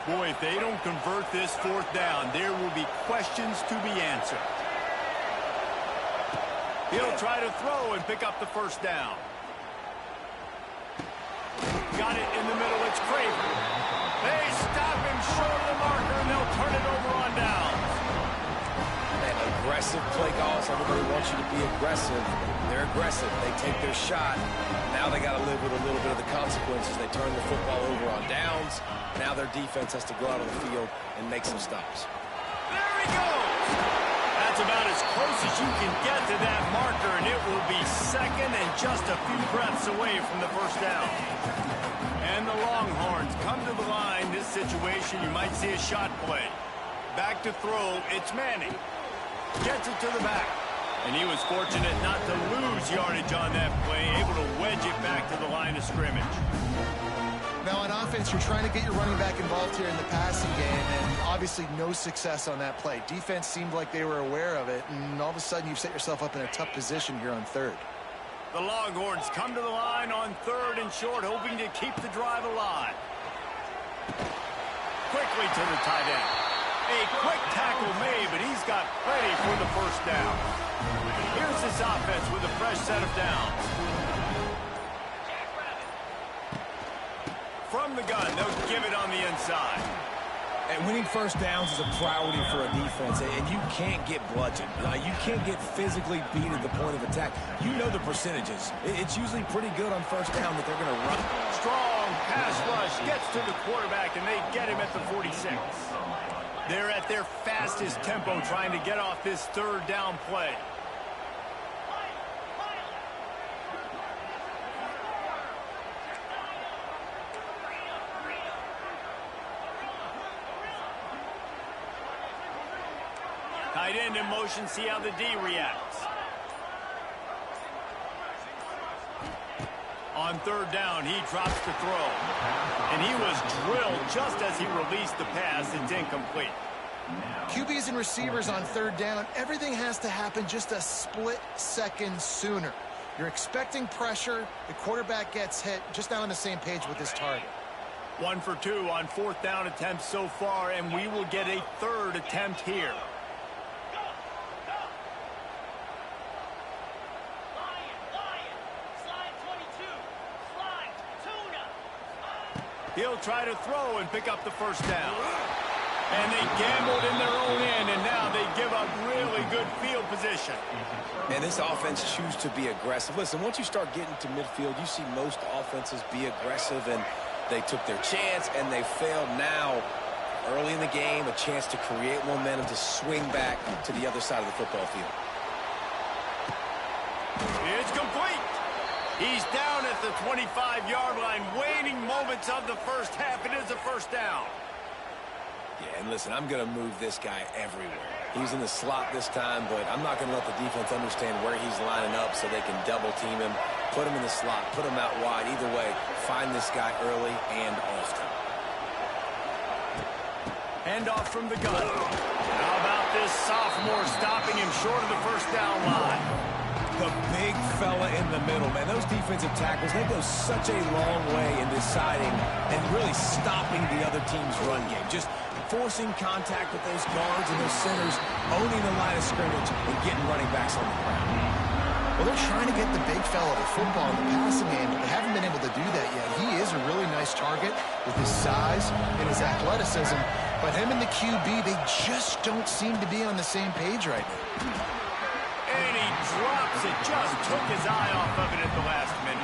Speaker 2: Boy, if they don't convert this fourth down, there will be questions to be answered. He'll try to throw and pick up the first down. Got it in the middle. It's Craven. They stop him short of the marker, and they'll turn it over on downs.
Speaker 4: And aggressive play calls. Everybody wants you to be aggressive. They're aggressive. They take their shot. Now they got to live with a little bit of the consequences. They turn the football over on downs. Now their defense has to go out on the field and make some stops.
Speaker 2: There he goes. That's about as close as you can get to that marker, and it will be second and just a few breaths away from the first down. And the Longhorns come to the line. This situation, you might see a shot play. Back to throw, it's Manning. Gets it to the back. And he was fortunate not to lose yardage on that play, able to wedge it back to the line of scrimmage.
Speaker 3: Now on offense, you're trying to get your running back involved here in the passing game, and obviously no success on that play. Defense seemed like they were aware of it, and all of a sudden you've set yourself up in a tough position here on third.
Speaker 2: The Longhorns come to the line on third and short, hoping to keep the drive alive. Quickly to the tight end. A quick tackle made, but he's got plenty for the first down. Here's this offense with a fresh set of downs. From the gun, they'll give it on the inside.
Speaker 4: And winning first downs is a priority for a defense, and you can't get bludgeoned. You can't get physically beat at the point of attack. You know the percentages. It's usually pretty good on first down that they're going to run.
Speaker 2: Strong pass rush gets to the quarterback, and they get him at the 46. They're at their fastest tempo trying to get off this third down play. Tight end in motion, see how the D reacts. On third down, he drops the throw. And he was drilled just as he released the pass. It's incomplete.
Speaker 3: QBs and receivers on third down, everything has to happen just a split second sooner. You're expecting pressure, the quarterback gets hit, just not on the same page with his target.
Speaker 2: 1 for 2 on fourth down attempts so far, and we will get a third attempt here. He'll try to throw and pick up the first down. And they gambled in their own end, and now they give up really good field position.
Speaker 4: And this offense chooses to be aggressive. Listen, once you start getting to midfield, you see most offenses be aggressive, and they took their chance, and they failed. Now, early in the game, a chance to create momentum to swing back to the other side of the football field.
Speaker 2: It's complete. He's down at the 25-yard line, waning moments of the first half. It is a first down.
Speaker 4: Yeah, and listen, I'm going to move this guy everywhere. He's in the slot this time, but I'm not going to let the defense understand where he's lining up so they can double-team him, put him in the slot, put him out wide. Either way, find this guy early and often.
Speaker 2: Handoff from the gun. How about this sophomore stopping him short of the first down line?
Speaker 4: The big fella in the middle, man. Those defensive tackles, they go such a long way in deciding and really stopping the other team's run game. Just forcing contact with those guards and those centers, owning the line of scrimmage, and getting running backs on the ground.
Speaker 3: Well, they're trying to get the big fella the football in the passing game, but they haven't been able to do that yet. He is a really nice target with his size and his athleticism, but him and the QB, they just don't seem to be on the same page right now.
Speaker 2: And he drops it, just took his eye off of it at the last minute.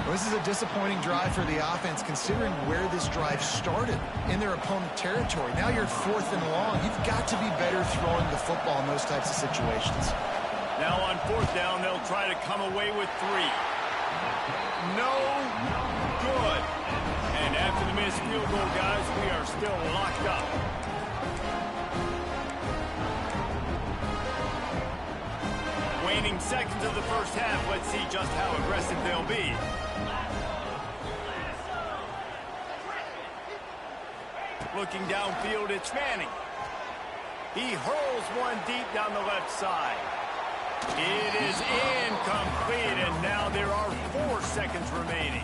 Speaker 3: Well, this is a disappointing drive for the offense, considering where this drive started in their opponent territory. Now you're 4th and long. You've got to be better throwing the football in those types of situations.
Speaker 2: Now on fourth down, they'll try to come away with 3. No good. And after the missed field goal, guys, we are still locked up. Waning seconds of the first half. Let's see just how aggressive they'll be. Looking downfield, it's Manning. He hurls one deep down the left side. It is incomplete, and now there are 4 seconds remaining.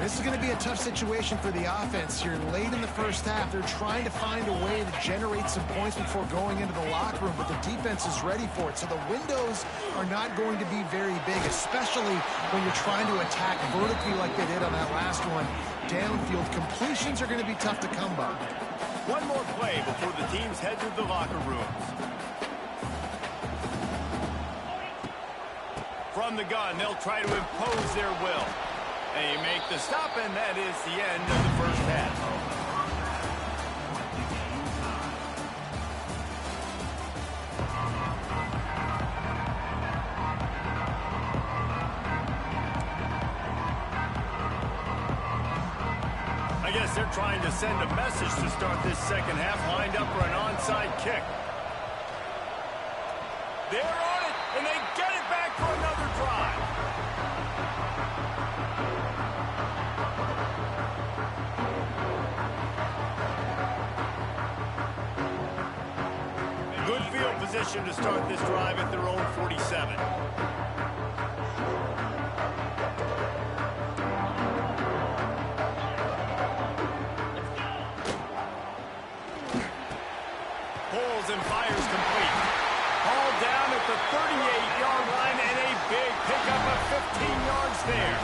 Speaker 3: This is going to be a tough situation for the offense here. Late in the first half, they're trying to find a way to generate some points before going into the locker room, but the defense is ready for it. So the windows are not going to be very big, especially when you're trying to attack vertically like they did on that last one. Downfield completions are going to be tough to come by.
Speaker 2: One more play before the teams head to the locker rooms. From the gun, they'll try to impose their will. They make the stop, and that is the end of the first half. I guess they're trying to send a message to start this second half, lined up for an onside kick. They're on it, and they get it back for another drive. Good field position to start this drive at their own 47. Pulls and fires complete. All down at the 38-yard line, and a big pickup of 15 yards there.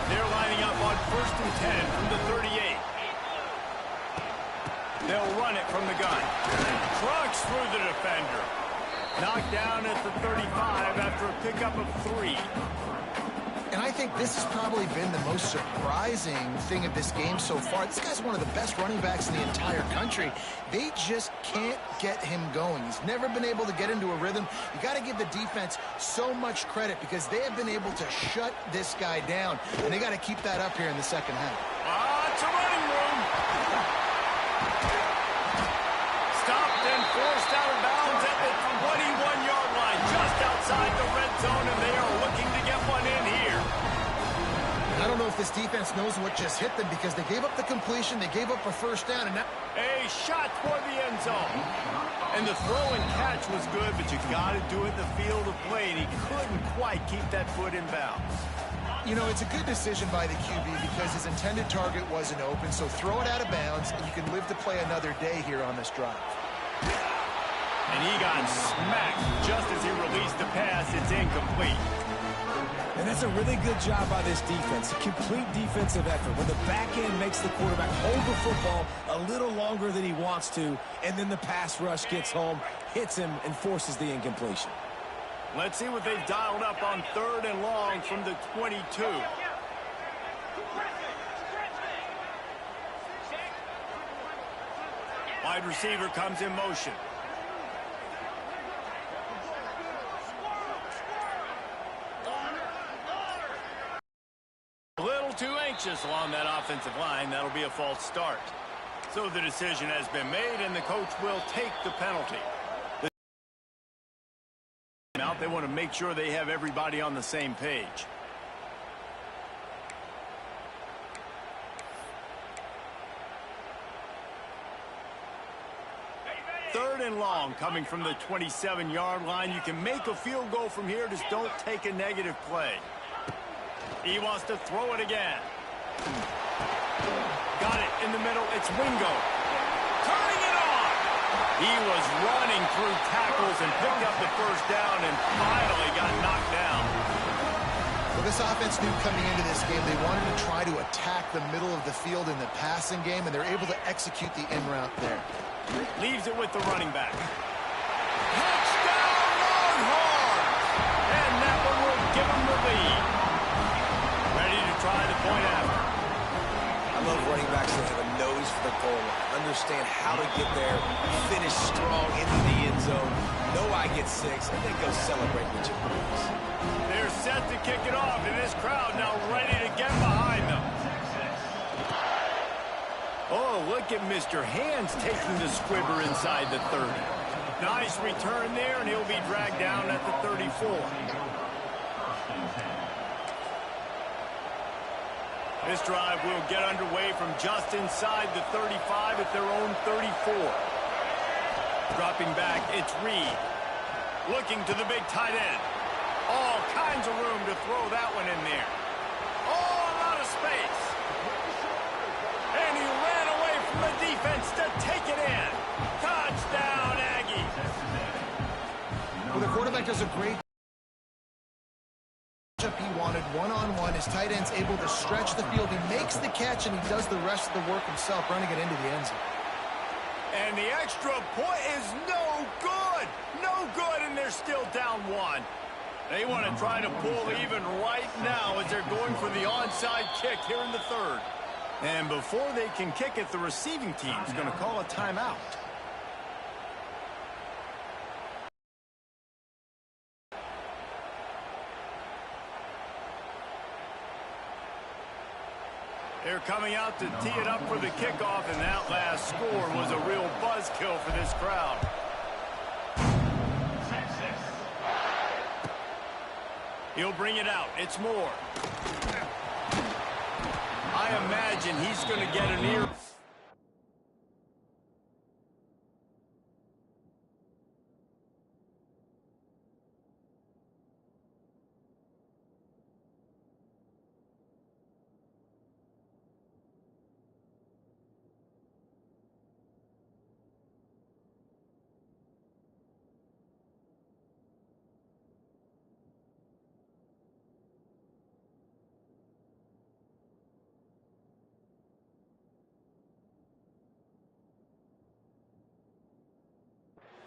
Speaker 2: They're lining up on 1st and 10 from the 38. They'll run it from the gun. Trucks through the defender. Knocked down at the 35 after a pickup of 3.
Speaker 3: And I think this has probably been the most surprising thing of this game so far. This guy's one of the best running backs in the entire country. They just can't get him going. He's never been able to get into a rhythm. You got to give the defense so much credit because they have been able to shut this guy down. And they got to keep that up here in the second half.
Speaker 2: It's a running room. Stopped and forced out of bounds zone, and they are looking to get one in here.
Speaker 3: I don't know if this defense knows what just hit them because they gave up the completion, they gave up a first down, and now
Speaker 2: a shot toward the end zone. And the throw and catch was good, but you got to do it in the field of play, and he couldn't quite keep that foot in bounds.
Speaker 3: You know, it's a good decision by the QB because his intended target wasn't open, so throw it out of bounds, and you can live to play another day here on this drive.
Speaker 2: And he got smacked just as he released the pass. It's incomplete.
Speaker 4: And that's a really good job by this defense. A complete defensive effort. When the back end makes the quarterback hold the football a little longer than he wants to, and then the pass rush gets home, hits him, and forces the incompletion.
Speaker 2: Let's see what they've dialed up on 3rd and long from the 22. Wide receiver comes in motion. A little too anxious along that offensive line. That'll be a false start. So the decision has been made, and the coach will take the penalty. They want to make sure they have everybody on the same page. Third and long coming from the 27-yard line. You can make a field goal from here. Just don't take a negative play. He wants to throw it again. Got it in the middle. It's Wingo. Turning it on. He was running through tackles and picked up the first down and finally got knocked down.
Speaker 3: Well, this offense knew coming into this game they wanted to try to attack the middle of the field in the passing game, and they're able to execute the in route there.
Speaker 2: Leaves it with the running back. Touchdown, Longhorns! And that one will give them the lead. Ready to try the point after.
Speaker 4: I love running backs that have a nose for the goal line. Understand how to get there, finish strong into the end zone, know I get 6, and then go celebrate with your boys.
Speaker 2: They're set to kick it off, and this crowd now ready to get behind them. Oh, look at Mr. Hands taking the squibber inside the 30. Nice return there, and he'll be dragged down at the 34. This drive will get underway from just inside the 35 at their own 34. Dropping back, it's Reed. Looking to the big tight end. All kinds of room to throw that one in there. Oh, a lot of space. And he ran away from the defense to take it in. Touchdown, Aggies.
Speaker 3: Well, the quarterback does a great job. He wanted one-on-one. His tight end's able to stretch the field. He makes the catch, and he does the rest of the work himself, running it into the end zone.
Speaker 2: And the extra point is no good. No good, and they're still down 1. They want to try to pull even right now as they're going for the onside kick here in the 3rd. And before they can kick it, the receiving team's going to call a timeout. They're coming out to tee it up for the kickoff, and that last score was a real buzzkill for this crowd. He'll bring it out. It's Moore. I imagine he's going to get an ear.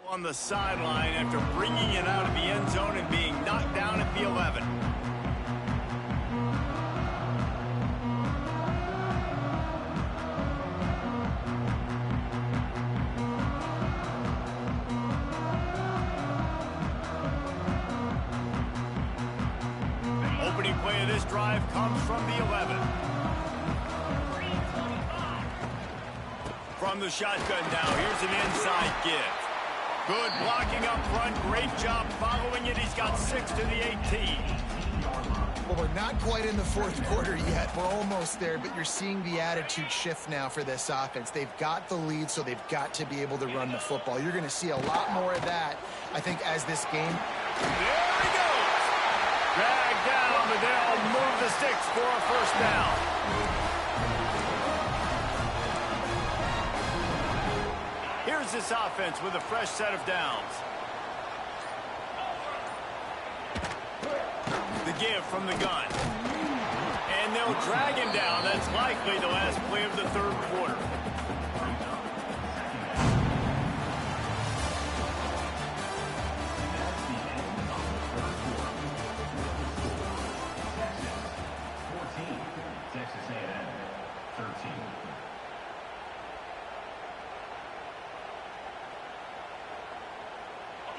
Speaker 2: On the sideline after bringing it out of the end zone and being knocked down at the 11. Opening play of this drive comes from the 11. From the shotgun now, here's an inside give. Good blocking up front. Great job following it. He's got 6 to the 18.
Speaker 3: Well, we're not quite in the fourth quarter yet. We're almost there, but you're seeing the attitude shift now for this offense. They've got the lead, so they've got to be able to run the football. You're going to see a lot more of that, I think, as this game.
Speaker 2: There he goes. Dragged down, but they'll move the sticks for a first down. Here's this offense with a fresh set of downs. The give from the gun. And they'll drag him down. That's likely the last play of the third quarter.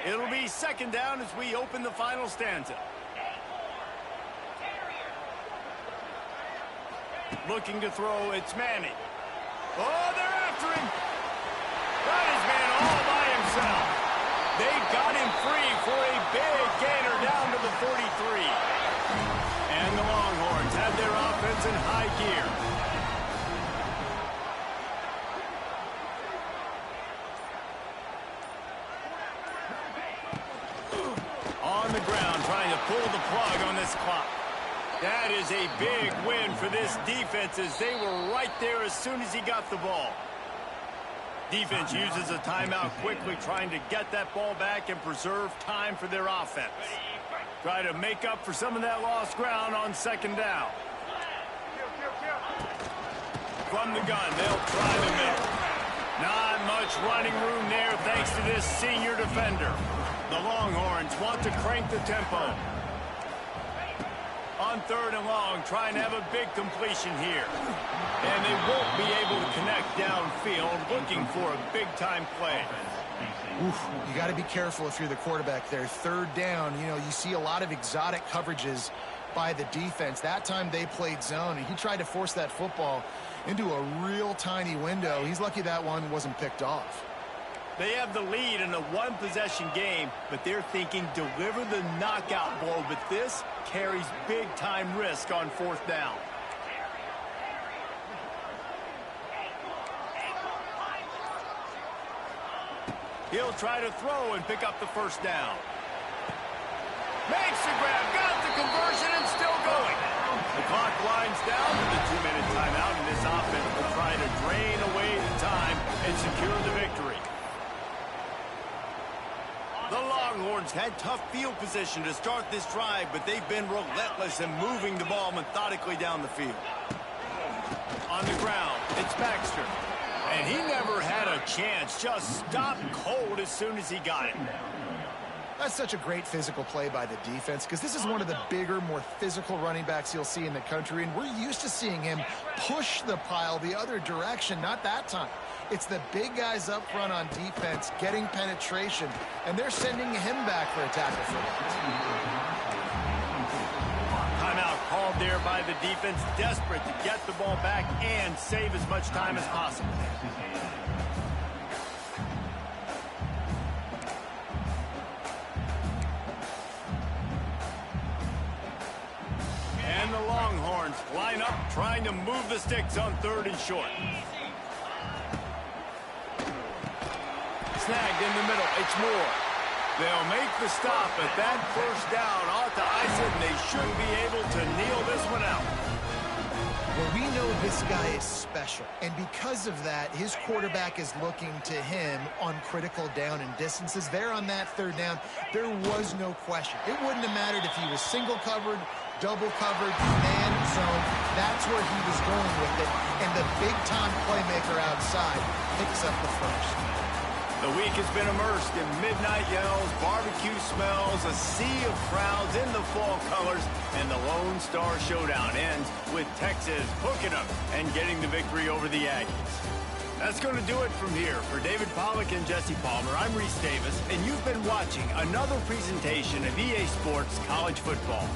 Speaker 2: It'll be second down as we open the final stanza. Looking to throw, it's Manning. Oh, they're after him. Got his man all by himself. They got him free for a big gainer down to the 43. And the Longhorns have their offense in high gear. On the ground, trying to pull the plug on this clock. That is a big win for this defense as they were right there as soon as he got the ball. Defense uses a timeout quickly, trying to get that ball back and preserve time for their offense. Try to make up for some of that lost ground on second down. From the gun, they'll try the middle. Not much running room there thanks to this senior defender. The Longhorns want to crank the tempo. On third and long, trying to have a big completion here. And they won't be able to connect downfield, looking for a big-time play.
Speaker 3: Oof, you got to be careful if you're the quarterback there. Third down, you know, you see a lot of exotic coverages by the defense. That time they played zone, and he tried to force that football into a real tiny window. He's lucky that one wasn't picked off.
Speaker 2: They have the lead in a one-possession game, but they're thinking deliver the knockout blow, but this carries big-time risk on fourth down. He'll try to throw and pick up the first down. Makes the grab, got the conversion, and still going. The clock winds down to the 2-minute timeout, and this offense will try to drain away the time and secure the victory. The Longhorns had tough field position to start this drive, but they've been relentless in moving the ball methodically down the field. On the ground, it's Baxter. And he never had a chance, just stopped cold as soon as he got it.
Speaker 3: That's such a great physical play by the defense because this is one of the bigger, more physical running backs you'll see in the country, and we're used to seeing him push the pile the other direction, not that time. It's the big guys up front on defense getting penetration, and they're sending him back for a tackle for that.
Speaker 2: Timeout called there by the defense, desperate to get the ball back and save as much time as possible. And the Longhorns line up, trying to move the sticks on third and short. Snagged in the middle, it's Moore. They'll make the stop, but that first down ought to ice it, and they should be able to kneel this one out.
Speaker 3: Well, we know this guy is special, and because of that, his quarterback is looking to him on critical down and distances. There on that third down, there was no question. It wouldn't have mattered if he was single covered, double covered, man zone. That's where he was going with it, and the big-time playmaker outside picks up the first.
Speaker 2: The week has been immersed in midnight yells, barbecue smells, a sea of crowds in the fall colors, and the Lone Star Showdown ends with Texas hooking up and getting the victory over the Aggies. That's going to do it from here. For David Pollack and Jesse Palmer, I'm Reese Davis, and you've been watching another presentation of EA Sports College Football.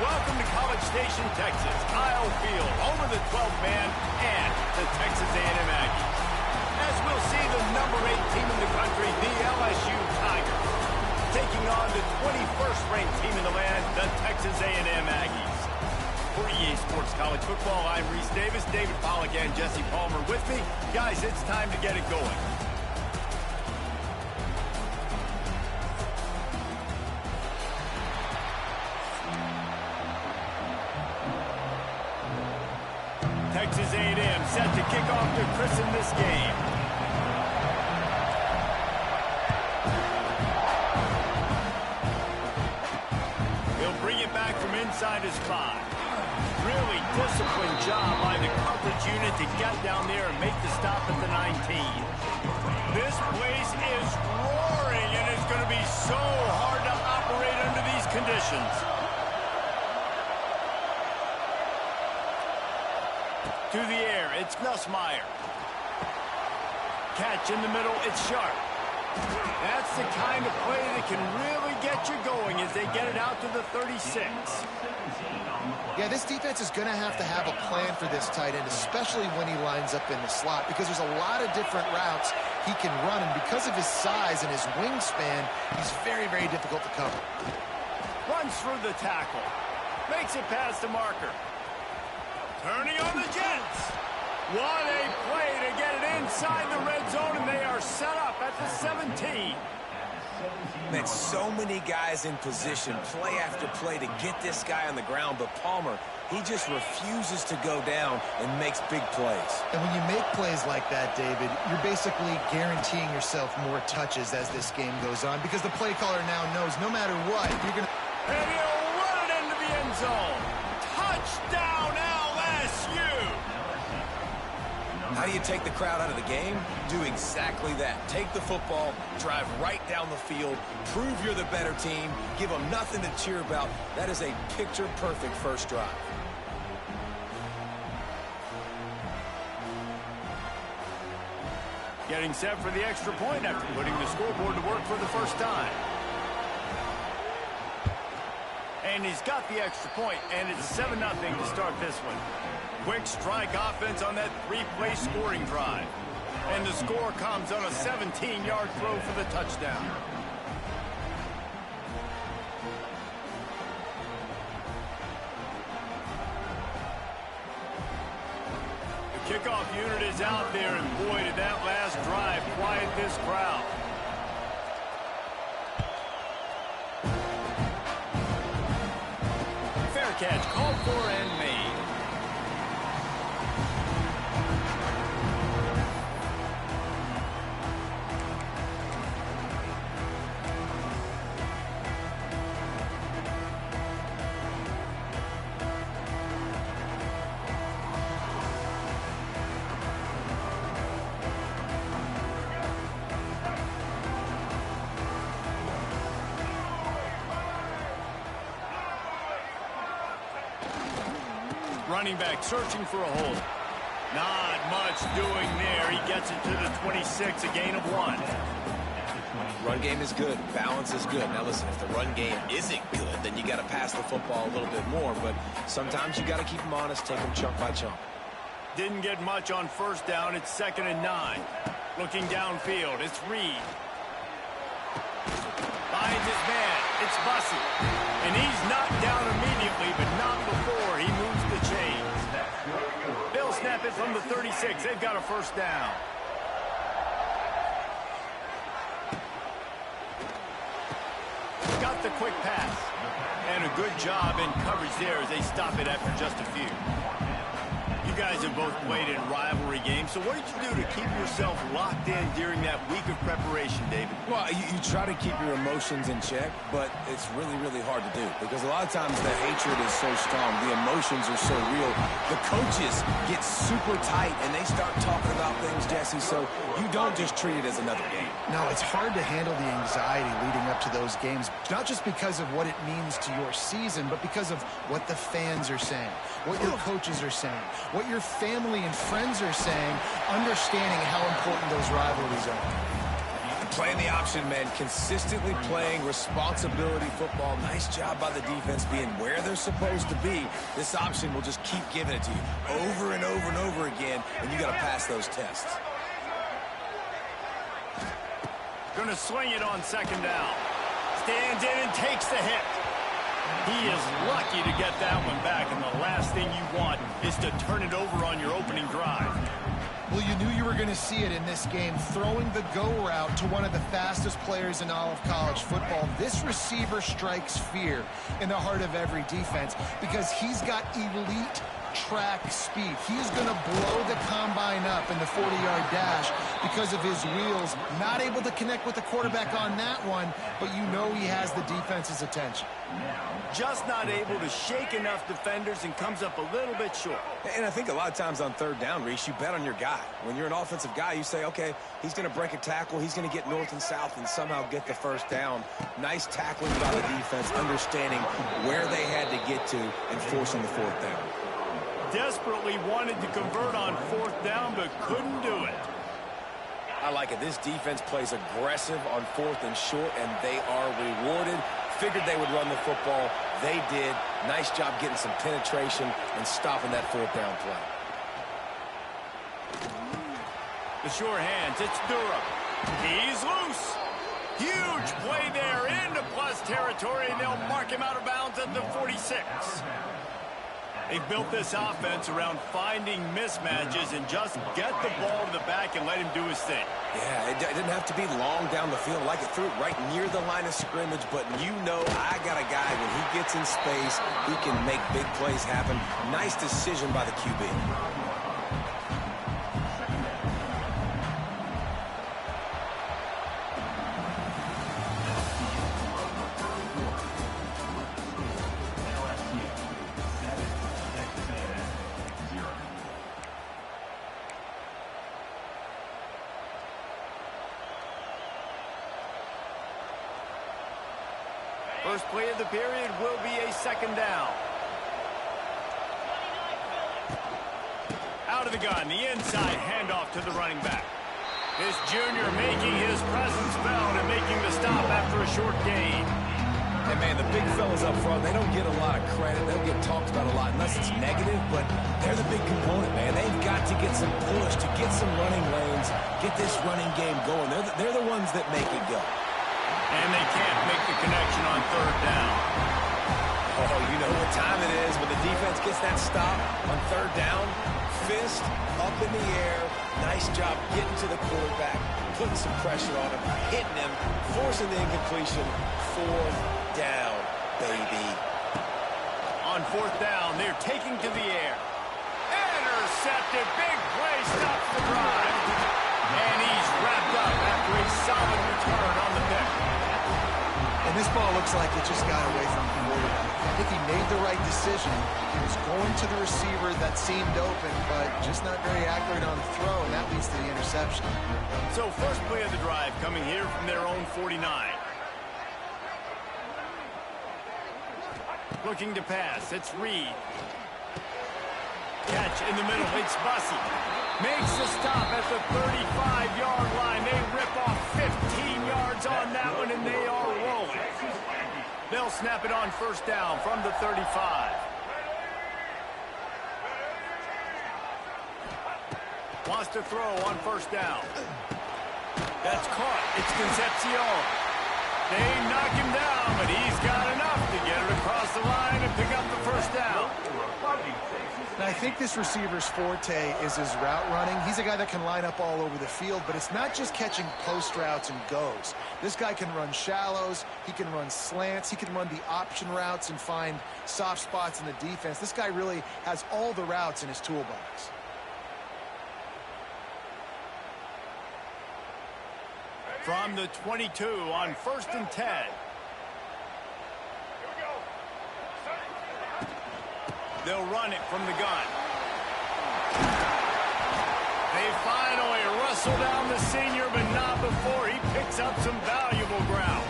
Speaker 2: Welcome to College Station, Texas. Kyle Field, home of the 12th man and the Texas A&M Aggies. As we'll see, the number 8 team in the country, the LSU Tigers, taking on the 21st ranked team in the land, the Texas A&M Aggies. For EA Sports College Football, I'm Reese Davis, David Pollack, and Jesse Palmer with me. Guys, it's time to get it going. Texas A&M set to kick off to christen this game. He'll bring it back from inside his 5. Really disciplined job by the coverage unit to get down there and make the stop at the 19. This place is roaring, and it's going to be so hard to operate under these conditions. To the air, it's Nussmeier. Catch in the middle, it's Sharp. That's the kind of play that can really get you going as they get it out to the 36.
Speaker 3: Yeah, this defense is going to have a plan for this tight end, especially when he lines up in the slot, because there's a lot of different routes he can run, and because of his size and his wingspan, he's very, very difficult to cover.
Speaker 2: Runs through the tackle. Makes it past the marker. Turning on the Jets. What a play to get it inside the red zone, and they are set up at the 17.
Speaker 4: Man, so many guys in position, play after play to get this guy on the ground, but Palmer, he just refuses to go down and makes big plays.
Speaker 3: And when you make plays like that, David, you're basically guaranteeing yourself more touches as this game goes on, because the play caller now knows no matter what, you're going to...
Speaker 2: And he'll run it into the end zone. Touchdown, LSU!
Speaker 4: How do you take the crowd out of the game? Do exactly that. Take the football, drive right down the field, prove you're the better team, give them nothing to cheer about. That is a picture-perfect first drive.
Speaker 2: Getting set for the extra point after putting the scoreboard to work for the first time. And he's got the extra point, and it's 7-0 to start this one. Quick strike offense on that 3-play scoring drive. And the score comes on a 17-yard throw for the touchdown. The kickoff unit is out there, and boy, did that last drive quiet this crowd. Fair catch, called for and made. Running back searching for a hole. Not much doing there. He gets it to the 26, a gain of 1.
Speaker 4: Run game is good. Balance is good. Now listen, if the run game isn't good, then you got to pass the football a little bit more. But sometimes you got to keep them honest, take them chunk by chunk.
Speaker 2: Didn't get much on first down. It's 2nd and 9. Looking downfield, it's Reed. Finds his man. It's Bussey. And he's knocked down immediately, but not before he moves the chains. They'll snap it from the 36. They've got a first down. Got the quick pass. And a good job in coverage there as they stop it after just a few. You guys have both played in rivalry games, so what did you do to keep yourself locked in during that week of preparation, David?
Speaker 4: Well, you try to keep your emotions in check, but it's really, really hard to do because a lot of times the hatred is so strong, the emotions are so real. The coaches get super tight, and they start talking about things, Jesse, so you don't just treat it as another game.
Speaker 3: No, it's hard to handle the anxiety leading up to those games, not just because of what it means to your season, but because of what the fans are saying, what your coaches are saying, what your family and friends are saying, understanding how important those rivalries are.
Speaker 4: Playing the option, man, consistently playing responsibility football. Nice job by the defense being where they're supposed to be. This option will just keep giving it to you over and over and over again, and you got to pass those tests.
Speaker 2: Going to swing it on second down. Stands in and takes the hit. He is lucky to get that one back, and the last thing you want is to turn it over on your opening drive.
Speaker 3: Well, you knew you were going to see it in this game, throwing the go route to one of the fastest players in all of college football. This receiver strikes fear in the heart of every defense because he's got elite track speed. He's going to blow the combine up in the 40-yard dash because of his wheels. Not able to connect with the quarterback on that one, but you know he has the defense's attention.
Speaker 2: Just not able to shake enough defenders and comes up a little bit short.
Speaker 4: And I think a lot of times on third down, Reese, you bet on your guy. When you're an offensive guy, you say, okay, he's going to break a tackle, he's going to get north and south and somehow get the first down. Nice tackling by the defense, understanding where they had to get to and forcing the fourth down.
Speaker 2: Desperately wanted to convert on fourth down, but couldn't do it.
Speaker 4: I like it. This defense plays aggressive on fourth and short, and they are rewarded. Figured they would run the football. They did. Nice job getting some penetration and stopping that fourth down play.
Speaker 2: The sure hands. It's Durham. He's loose. Huge play there into plus territory, and they'll mark him out of bounds at the 46. They've built this offense around finding mismatches and just get the ball to the back and let him do his thing.
Speaker 4: Yeah, it didn't have to be long down the field. Like it threw it right near the line of scrimmage, but you know I got a guy, when he gets in space, he can make big plays happen. Nice decision by the QB.
Speaker 2: First play of the period will be a second down. Out of the gun, the inside handoff to the running back. This junior making his presence felt and making the stop after a short gain.
Speaker 4: And man, the big fellas up front, they don't get a lot of credit. They don't get talked about a lot unless it's negative, but they're the big component, man. They've got to get some push, to get some running lanes, get this running game going. They're the ones that make it go.
Speaker 2: And they can't make the connection on third down.
Speaker 4: Oh, you know what time it is when the defense gets that stop on third down. Fist up in the air. Nice job getting to the quarterback, putting some pressure on him, hitting him, forcing the incompletion. Fourth down, baby.
Speaker 2: On fourth down, they're taking to the air. Intercepted. Big play stops the drive. And he's wrapped up after a solid return on the pick.
Speaker 3: And this ball looks like it just got away from the quarterback. I think he made the right decision. He was going to the receiver that seemed open, but just not very accurate on the throw, and that leads to the interception.
Speaker 2: So first play of the drive coming here from their own 49. Looking to pass. It's Reed. Catch in the middle. It's Bussey. Makes the stop at the 35-yard line. They rip off 15 yards on that one, and they are rolling. They'll snap it on first down from the 35. Wants to throw on first down. That's caught. It's Concepcion. They knock him down, but he's got enough to get it across the line and pick up the first down.
Speaker 3: And I think this receiver's forte is his route running. He's a guy that can line up all over the field, but it's not just catching post routes and goes. This guy can run shallows, he can run slants, he can run the option routes and find soft spots in the defense. This guy really has all the routes in his toolbox.
Speaker 2: From the 22 on 1st and 10. They'll run it from the gun. They finally wrestle down the senior, but not before he picks up some valuable ground.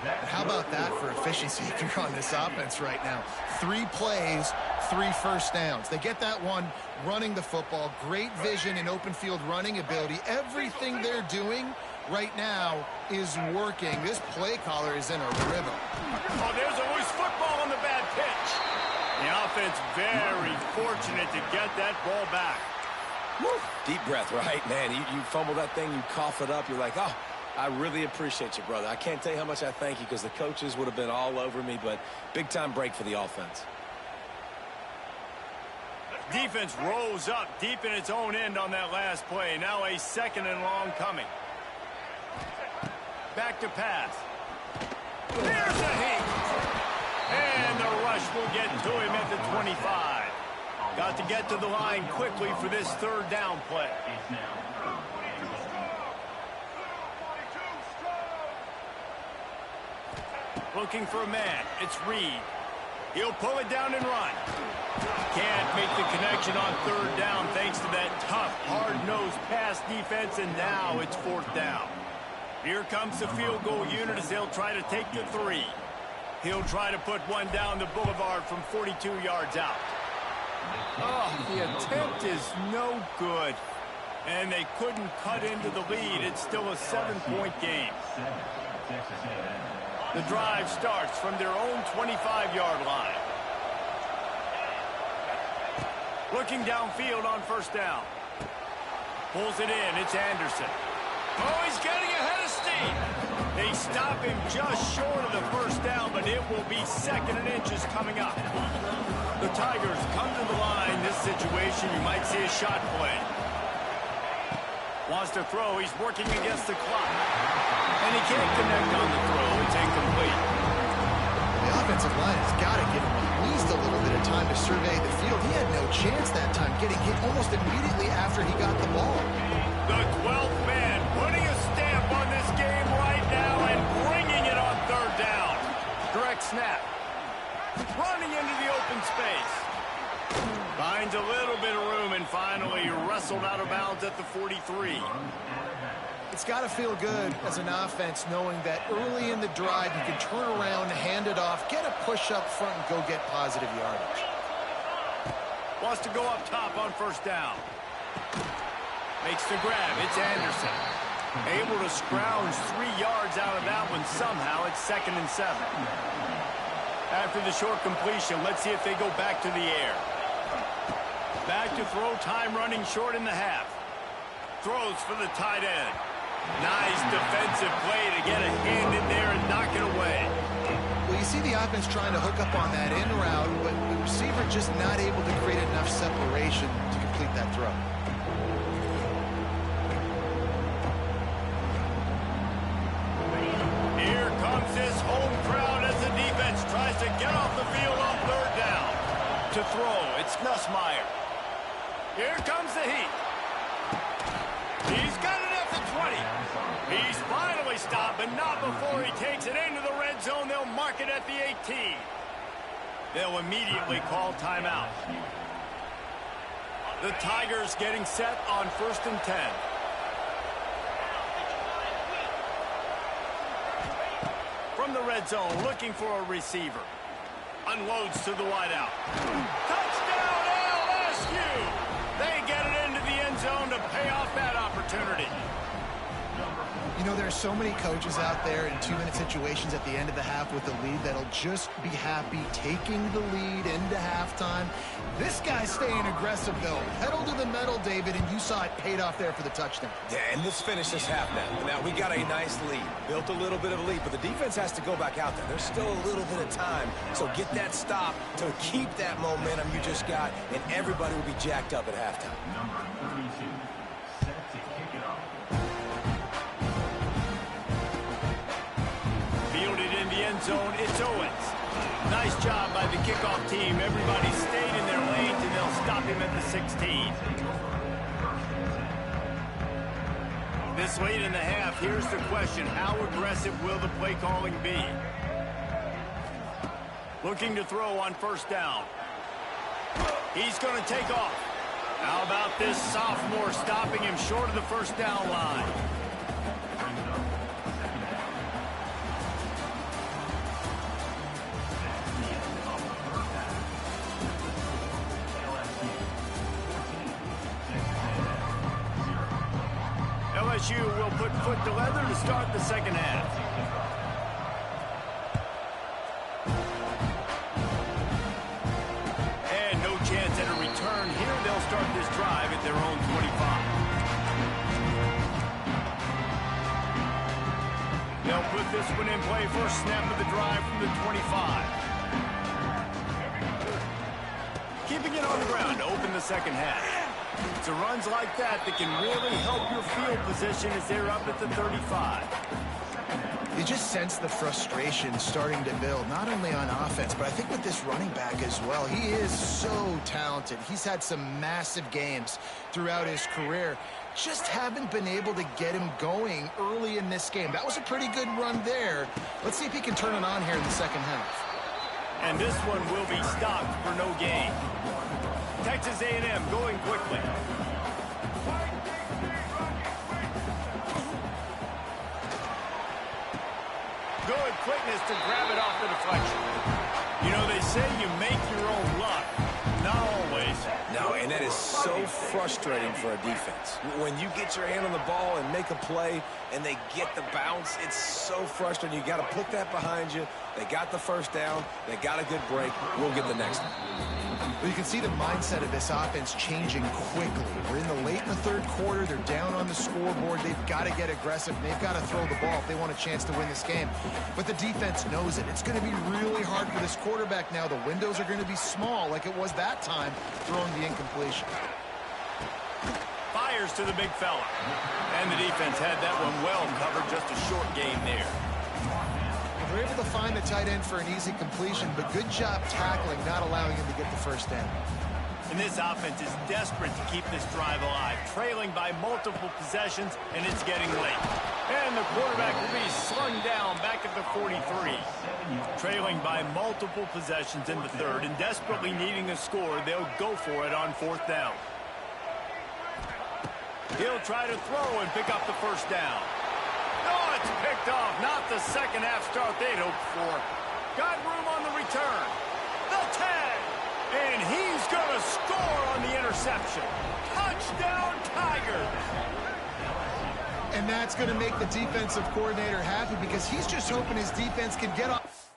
Speaker 3: And how about that for efficiency if you're on this offense right now? 3 plays, 3 first downs. They get that one running the football. Great vision and open field running ability. Everything they're doing right now is working. This play caller is in a rhythm.
Speaker 2: Oh, there's a loose football on the bad pitch. The offense very fortunate to get that ball back.
Speaker 4: Woo. Deep breath, right? Man, you fumble that thing, you cough it up, you're like, oh, I really appreciate you, brother. I can't tell you how much I thank you because the coaches would have been all over me, but big-time break for the offense.
Speaker 2: Defense rose up deep in its own end on that last play. Now a 2nd and long coming. Back to pass. There's the heat. And the rush will get to him at the 25. Got to get to the line quickly for this 3rd down play. Looking for a man. It's Reed. He'll pull it down and run. Can't make the connection on 3rd down thanks to that tough, hard-nosed pass defense, and now it's 4th down. Here comes the field goal unit as they'll try to take the 3. He'll try to put one down the boulevard from 42 yards out. Oh, the attempt is no good. And they couldn't cut into the lead. It's still a 7-point game. The drive starts from their own 25-yard line. Looking downfield on 1st down. Pulls it in. It's Anderson. Oh, he's getting ahead of steam. They stop him just short of the 1st down, but it will be 2nd and inches coming up. The Tigers come to the line. This situation, you might see a shot play. Wants to throw. He's working against the clock. And he can't connect on the throw. It's incomplete.
Speaker 3: The offensive line has got to give him at least a little bit of time to survey the field. He had no chance that time, getting hit almost immediately after he got the ball.
Speaker 2: The 12th man putting a stamp on this game right now and bringing it on 3rd down. Direct snap. Running into the open space. Finds a little bit of room and finally wrestled out of bounds at the 43.
Speaker 3: It's got to feel good as an offense knowing that early in the drive you can turn around, hand it off, get a push up front, and go get positive yardage.
Speaker 2: Wants to go up top on 1st down. Makes the grab. It's Anderson. Able to scrounge 3 yards out of that one somehow. It's 2nd and 7. After the short completion, let's see if they go back to the air. Back to throw, time running short in the half. Throws for the tight end. Nice defensive play to get a hand in there and knock it away.
Speaker 3: Well, you see the offense trying to hook up on that in route, but the receiver just not able to create enough separation to complete that throw.
Speaker 2: Here comes this home crowd as the defense tries to get off the field on 3rd down. To throw, it's Nussmeier. Here comes the heat. He's got it at the 20. He's finally stopped, but not before he takes it into the red zone. They'll mark it at the 18. They'll immediately call timeout. The Tigers getting set on 1st and 10. From the red zone, looking for a receiver. Unloads to the wideout. Touchdown LSU! They get it into the end zone to pay off that opportunity.
Speaker 3: You know, there's so many coaches out there in 2-minute situations at the end of the half with the lead that'll just be happy taking the lead into halftime. This guy's staying aggressive, though. Pedal to the metal, David, and you saw it paid off there for the touchdown.
Speaker 4: Yeah, and let's finish this half now. Now, we got a nice lead. Built a little bit of a lead, but the defense has to go back out there. There's still a little bit of time. So get that stop to keep that momentum you just got, and everybody will be jacked up at halftime.
Speaker 5: Number 32, set to kick it off.
Speaker 2: Fielded in the end zone, it's Owens. Nice job by the kickoff team. Everybody stayed in their lanes, and they'll stop him at the 16. This late in the half, here's the question. How aggressive will the play calling be? Looking to throw on 1st down. He's going to take off. How about this sophomore stopping him short of the 1st down line? LSU will put foot to leather to start the second half. And no chance at a return here. They'll start this drive at their own 25. They'll put this one in play. First snap of the drive from the 25. Keeping it on the ground to open the second half. It's a runs like that that can really help your field position as they're up at the 35.
Speaker 3: You just sense the frustration starting to build, not only on offense, but I think with this running back as well. He is so talented. He's had some massive games throughout his career. Just haven't been able to get him going early in this game. That was a pretty good run there. Let's see if he can turn it on here in the second half.
Speaker 2: And this one will be stopped for no gain. Texas A&M going quickly. Good quickness to grab it off the deflection. You know, they say you make your own luck. Not always.
Speaker 4: No, and that is so frustrating for a defense. When you get your hand on the ball and make a play and they get the bounce, it's so frustrating. You got to put that behind you. They got the first down. They got a good break. We'll get the next one.
Speaker 3: Well, you can see the mindset of this offense changing quickly. We're in the late in the third quarter. They're down on the scoreboard. They've got to get aggressive. They've got to throw the ball if they want a chance to win this game. But the defense knows it. It's going to be really hard for this quarterback now. The windows are going to be small like it was that time throwing the incompletion.
Speaker 2: Fires to the big fella. And the defense had that one well covered. Just a short gain there.
Speaker 3: They're able to find the tight end for an easy completion, but good job tackling, not allowing him to get the first down.
Speaker 2: And this offense is desperate to keep this drive alive, trailing by multiple possessions, and it's getting late. And the quarterback will be slung down back at the 43. Trailing by multiple possessions in the third and desperately needing a score, they'll go for it on fourth down. He'll try to throw and pick up the first down. Oh, it's picked off. Not the second half start they'd hoped for. Got room on the return. The tag. And he's going to score on the interception. Touchdown, Tigers.
Speaker 3: And that's going to make the defensive coordinator happy because he's just hoping his defense can get off.